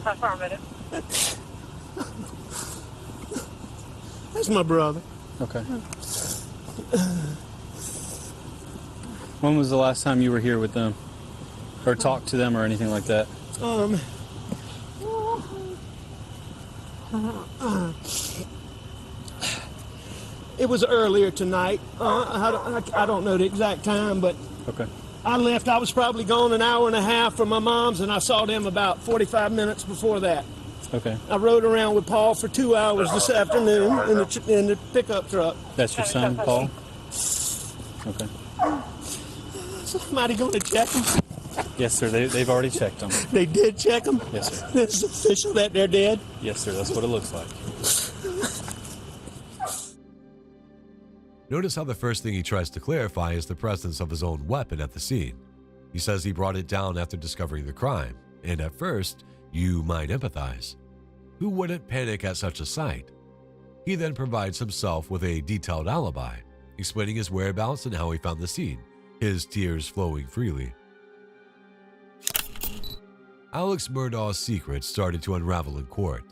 Affirmative. That's my brother. Okay. When was the last time you were here with them? Or talked to them or anything like that? It was earlier tonight. I don't know the exact time, but I left. I was probably gone an hour and a half from my mom's, and I saw them about 45 minutes before that. Okay. I rode around with Paul for 2 hours this afternoon in the pickup truck. That's your son, Paul? Okay. Somebody going to check him? Yes, sir. They've already checked them. They did check him? Yes, sir. It's official that they're dead? Yes, sir. That's what it looks like. Notice how the first thing he tries to clarify is the presence of his own weapon at the scene. He says he brought it down after discovering the crime, and at first, you might empathize. Who wouldn't panic at such a sight? He then provides himself with a detailed alibi, explaining his whereabouts and how he found the scene, his tears flowing freely. Alex Murdaugh's secret started to unravel in court.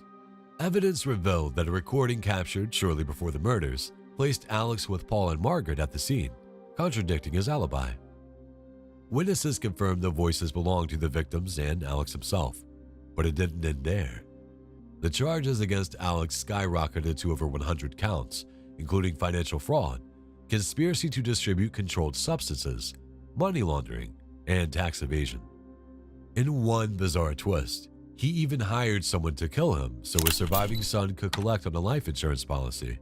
Evidence revealed that a recording captured shortly before the murders placed Alex with Paul and Margaret at the scene, contradicting his alibi. Witnesses confirmed the voices belonged to the victims and Alex himself, but it didn't end there. The charges against Alex skyrocketed to over 100 counts, including financial fraud, conspiracy to distribute controlled substances, money laundering, and tax evasion. In one bizarre twist, he even hired someone to kill him so his surviving son could collect on a life insurance policy.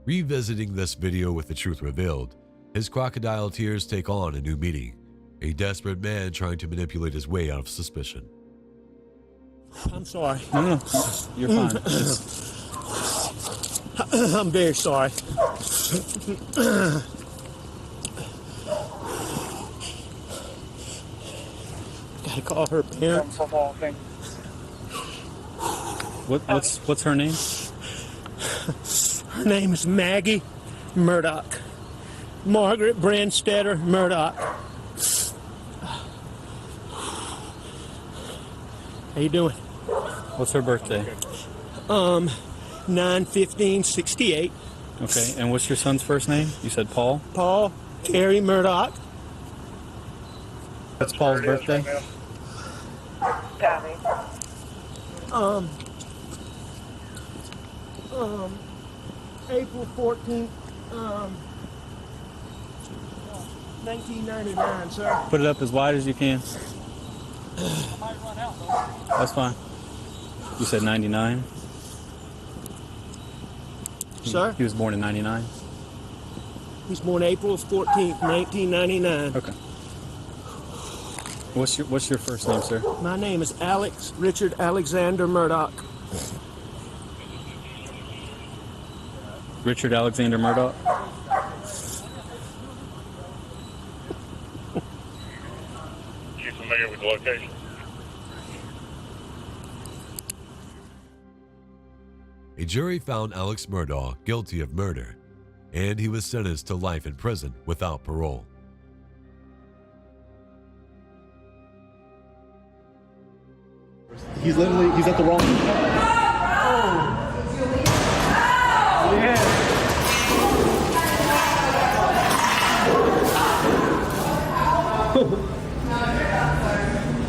Revisiting this video with the truth revealed, his crocodile tears take on a new meaning, a desperate man trying to manipulate his way out of suspicion. I'm sorry. No, you're fine. I'm very sorry. Gotta call her parents. What's her name? Her name is Maggie Murdoch. Margaret Brandstetter Murdoch. How you doing? What's her birthday? 9/15/68. Okay, and what's your son's first name? You said Paul? Paul Terry Murdoch. What's Paul's birthday? April 14th, 1999, sir. Put it up as wide as you can. That's fine. You said 99? Sir? He was born in 99? He's born April 14th, 1999. Okay. What's your first name, sir? My name is Alex Richard Alexander Murdoch. Richard Alexander Murdoch? She's familiar with the location. A jury found Alex Murdaugh guilty of murder, and he was sentenced to life in prison without parole. He's at the wrong.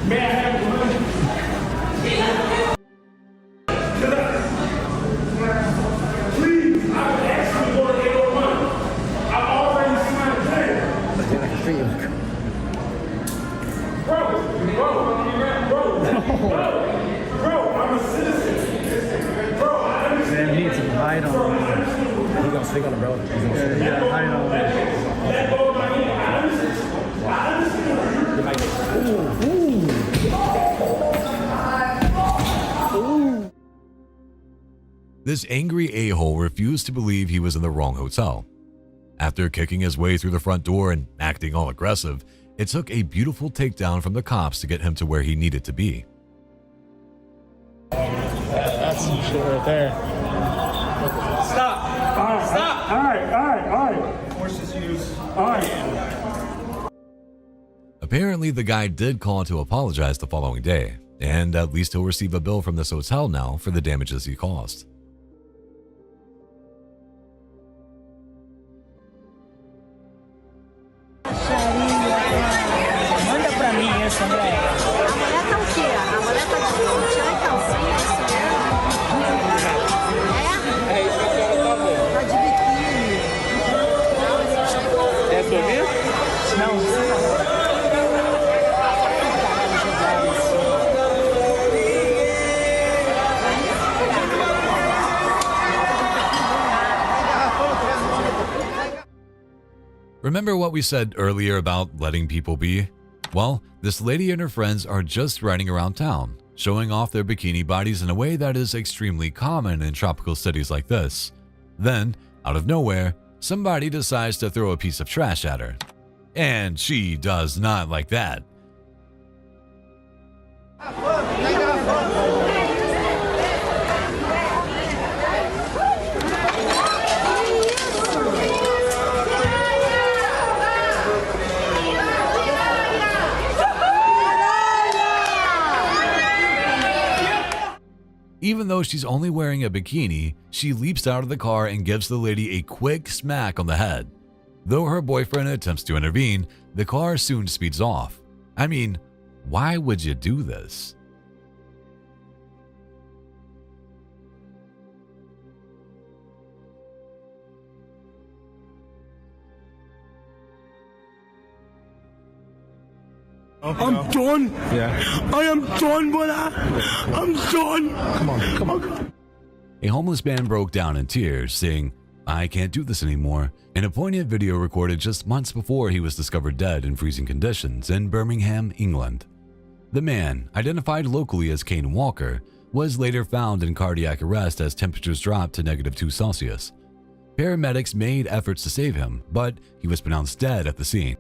May I have the money? Please, I've asked you for the 801. I've already signed the thing. Bro, I'm a citizen. Bro, I understand. Man, he needs some hide on him. He's gonna speak on it, bro. He's gonna speak. Yeah, hide on him. That goes my hand. I understand. This angry a-hole refused to believe he was in the wrong hotel. After kicking his way through the front door and acting all aggressive, it took a beautiful takedown from the cops to get him to where he needed to be. That's some shit right there. Stop. Stop. All right. Force is used. All right. Apparently, the guy did call to apologize the following day, and at least he'll receive a bill from this hotel now for the damages he caused. Manda pra mim essa, André. A mulher tá o quê? A mulher tá de sutiã e calcinha, isso mesmo? É isso que a senhora tá vendo. Tá de biquíni. É sua vez? Não, não. Remember what we said earlier about letting people be? Well, this lady and her friends are just riding around town, showing off their bikini bodies in a way that is extremely common in tropical cities like this. Then, out of nowhere, somebody decides to throw a piece of trash at her. And she does not like that. Even though she's only wearing a bikini, she leaps out of the car and gives the lady a quick smack on the head. Though her boyfriend attempts to intervene, the car soon speeds off. I mean, why would you do this? I'm done. Yeah. I am done, brother. I'm done. Come on. A homeless man broke down in tears, saying, "I can't do this anymore," in a poignant video recorded just months before he was discovered dead in freezing conditions in Birmingham, England. The man, identified locally as Kane Walker, was later found in cardiac arrest as temperatures dropped to -2 Celsius. Paramedics made efforts to save him, but he was pronounced dead at the scene.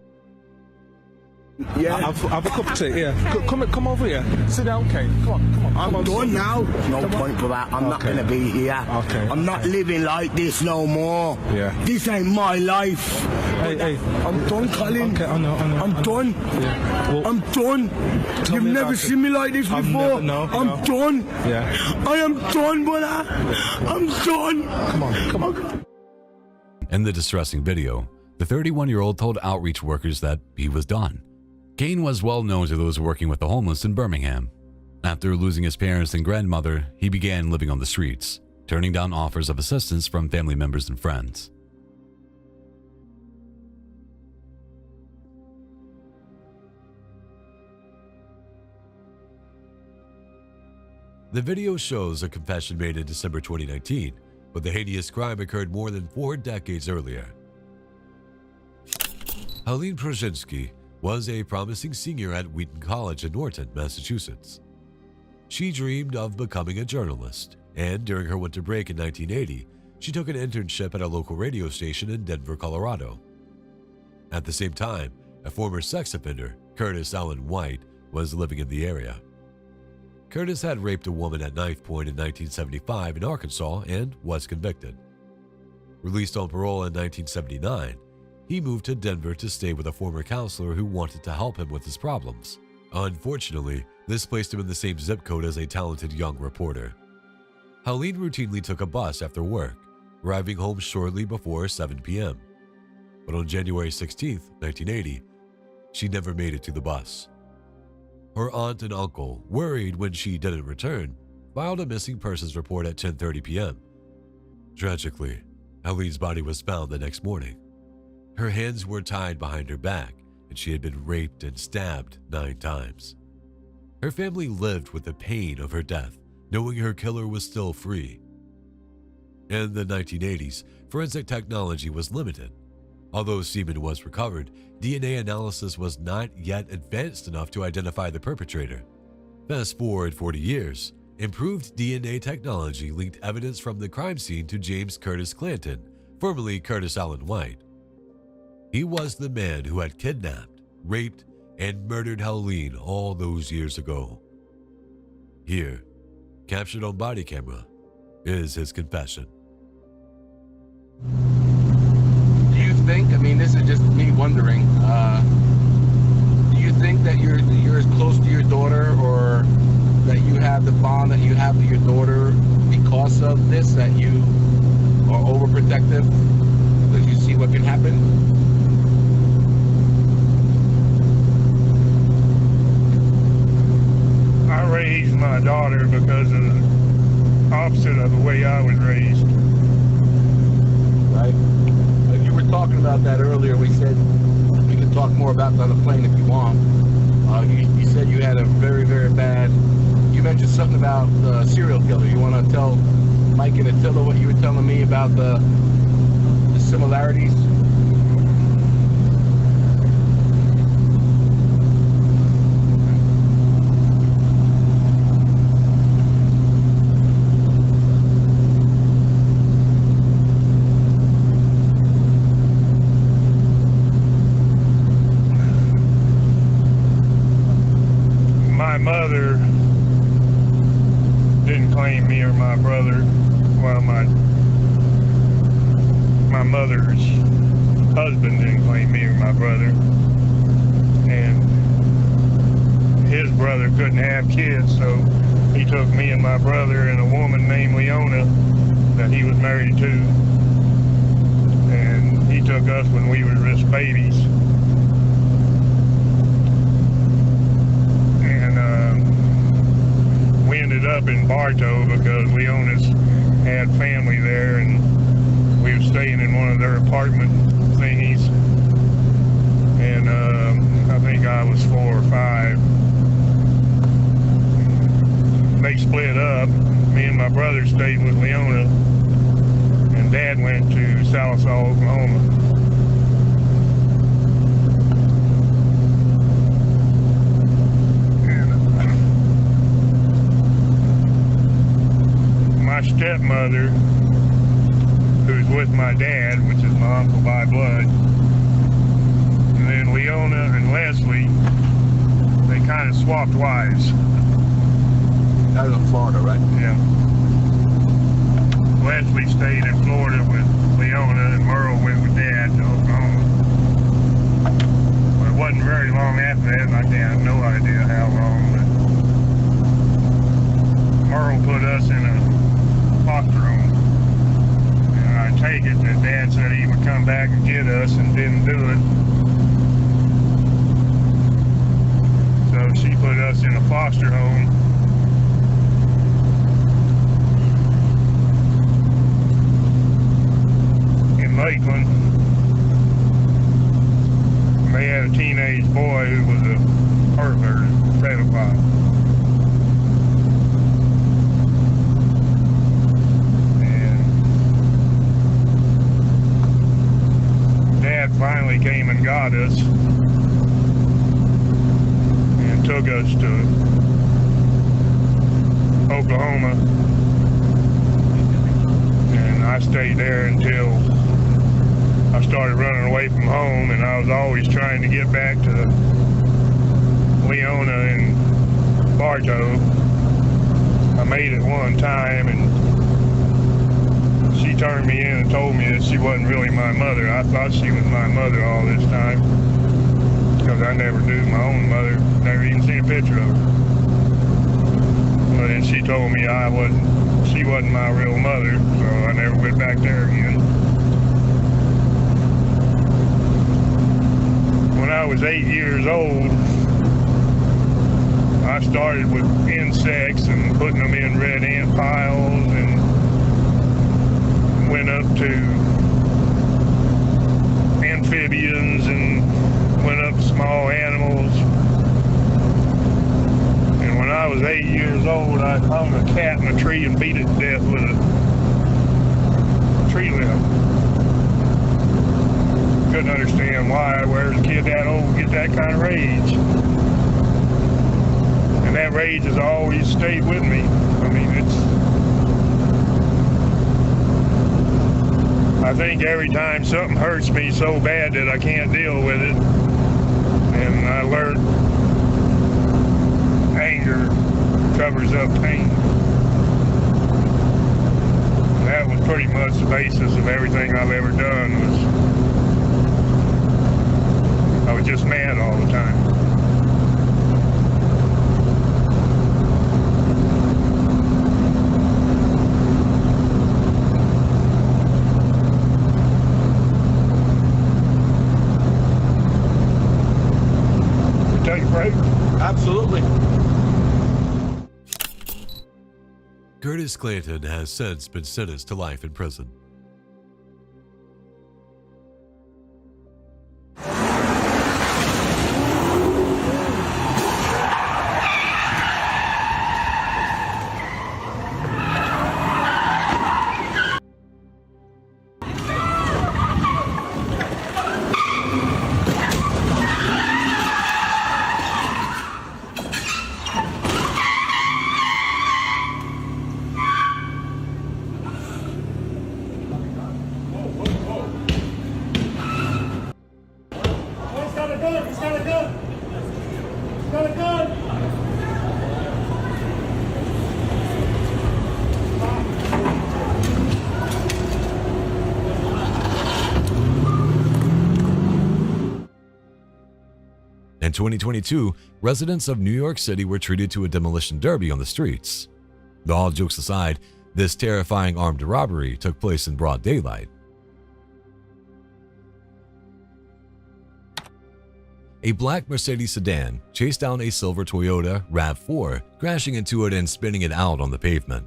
Yeah, I've a cup of tea. Yeah, come over here. Sit down, Kane. Come on. I'm done now. No point for that. I'm not going to be here. Okay. I'm not living like this no more. Yeah. This ain't my life. Hey. I'm done, Colin. Okay, I know. I'm done. Yeah. Well, I'm done. You've never seen me like this before. I'm done. Yeah. I am done, brother. I'm done. Come on. In the distressing video, the 31-year-old told outreach workers that he was done. Kane was well known to those working with the homeless in Birmingham. After losing his parents and grandmother, he began living on the streets, turning down offers of assistance from family members and friends. The video shows a confession made in December 2019, but the heinous crime occurred more than 4 decades earlier. Helene Prozinski was a promising senior at Wheaton College in Norton, Massachusetts. She dreamed of becoming a journalist, and during her winter break in 1980, she took an internship at a local radio station in Denver, Colorado. At the same time, a former sex offender, Curtis Allen White, was living in the area. Curtis had raped a woman at knife point in 1975 in Arkansas and was convicted. Released on parole in 1979, he moved to Denver to stay with a former counselor who wanted to help him with his problems. Unfortunately, this placed him in the same zip code as a talented young reporter. Helene routinely took a bus after work, arriving home shortly before 7 p.m. But on January 16, 1980, she never made it to the bus. Her aunt and uncle, worried when she didn't return, filed a missing persons report at 10:30 p.m. Tragically, Helene's body was found the next morning. Her hands were tied behind her back, and she had been raped and stabbed 9 times. Her family lived with the pain of her death, knowing her killer was still free. In the 1980s, forensic technology was limited. Although semen was recovered, DNA analysis was not yet advanced enough to identify the perpetrator. Fast forward 40 years, improved DNA technology linked evidence from the crime scene to James Curtis Clanton, formerly Curtis Allen White. He was the man who had kidnapped, raped, and murdered Helene all those years ago. Here, captured on body camera, is his confession. Do you think, I mean, this is just me wondering, do you think that you're as close to your daughter, or that you have the bond that you have with your daughter because of this, that you are overprotective because you see what can happen? I raised my daughter because of the opposite of the way I was raised. Right. You were talking about that earlier. We said we can talk more about that on the plane if you want. You said you had a very, very bad... You mentioned something about the serial killer. You want to tell Mike and Attila what you were telling me about the similarities? My mother didn't claim me or my brother. Well, my mother's husband didn't claim me or my brother. And his brother couldn't have kids, so he took me and my brother and a woman named Leona that he was married to. And he took us when we were just babies. We ended up in Bartow because Leona's had family there, and we were staying in one of their apartment thingies. And I think I was 4 or 5. brother stayed with Leona, and Dad went to Sallisaw, Oklahoma. My stepmother, who's with my dad, which is my uncle by blood, and then Leona and Leslie, they kind of swapped wives. That was in Florida, right? Yeah. Leslie stayed in Florida with Leona, and Merle went with Dad to Oklahoma. But it wasn't very long after that, and I have no idea how long, but Merle put us in a foster home. And I take it that Dad said he would come back and get us and didn't do it. So she put us in a foster home. In Lakeland. And they had a teenage boy who was a pervert, a pedophile. Dad finally came and got us and took us to Oklahoma, and I stayed there until I started running away from home, and I was always trying to get back to Leona and Bartow. I made it one time, and she turned me in and told me that she wasn't really my mother. I thought she was my mother all this time, because I never knew my own mother, never even seen a picture of her. But then she told me she wasn't my real mother, so I never went back there again. When I was 8 years old, I started with insects and putting them in red ant piles, and went up to amphibians and went up to small animals. And when I was 8 years old, I hung a cat in a tree and beat it to death with a tree limb. Couldn't understand why. Where's a kid that old get that kind of rage? And that rage has always stayed with me. I mean, I think every time something hurts me so bad that I can't deal with it, and I learned anger covers up pain. And that was pretty much the basis of everything I've ever done. I was just mad all the time. Take a break? Absolutely. Curtis Clayton has since been sentenced to life in prison. In 2022, residents of New York City were treated to a demolition derby on the streets. All jokes aside, this terrifying armed robbery took place in broad daylight. A black Mercedes sedan chased down a silver Toyota RAV4, crashing into it and spinning it out on the pavement.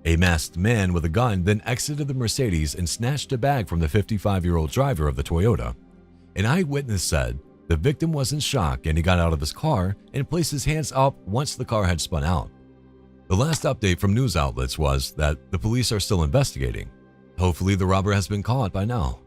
A masked man with a gun then exited the Mercedes and snatched a bag from the 55-year-old driver of the Toyota. An eyewitness said the victim was in shock and he got out of his car and placed his hands up once the car had spun out. The last update from news outlets was that the police are still investigating. Hopefully the robber has been caught by now.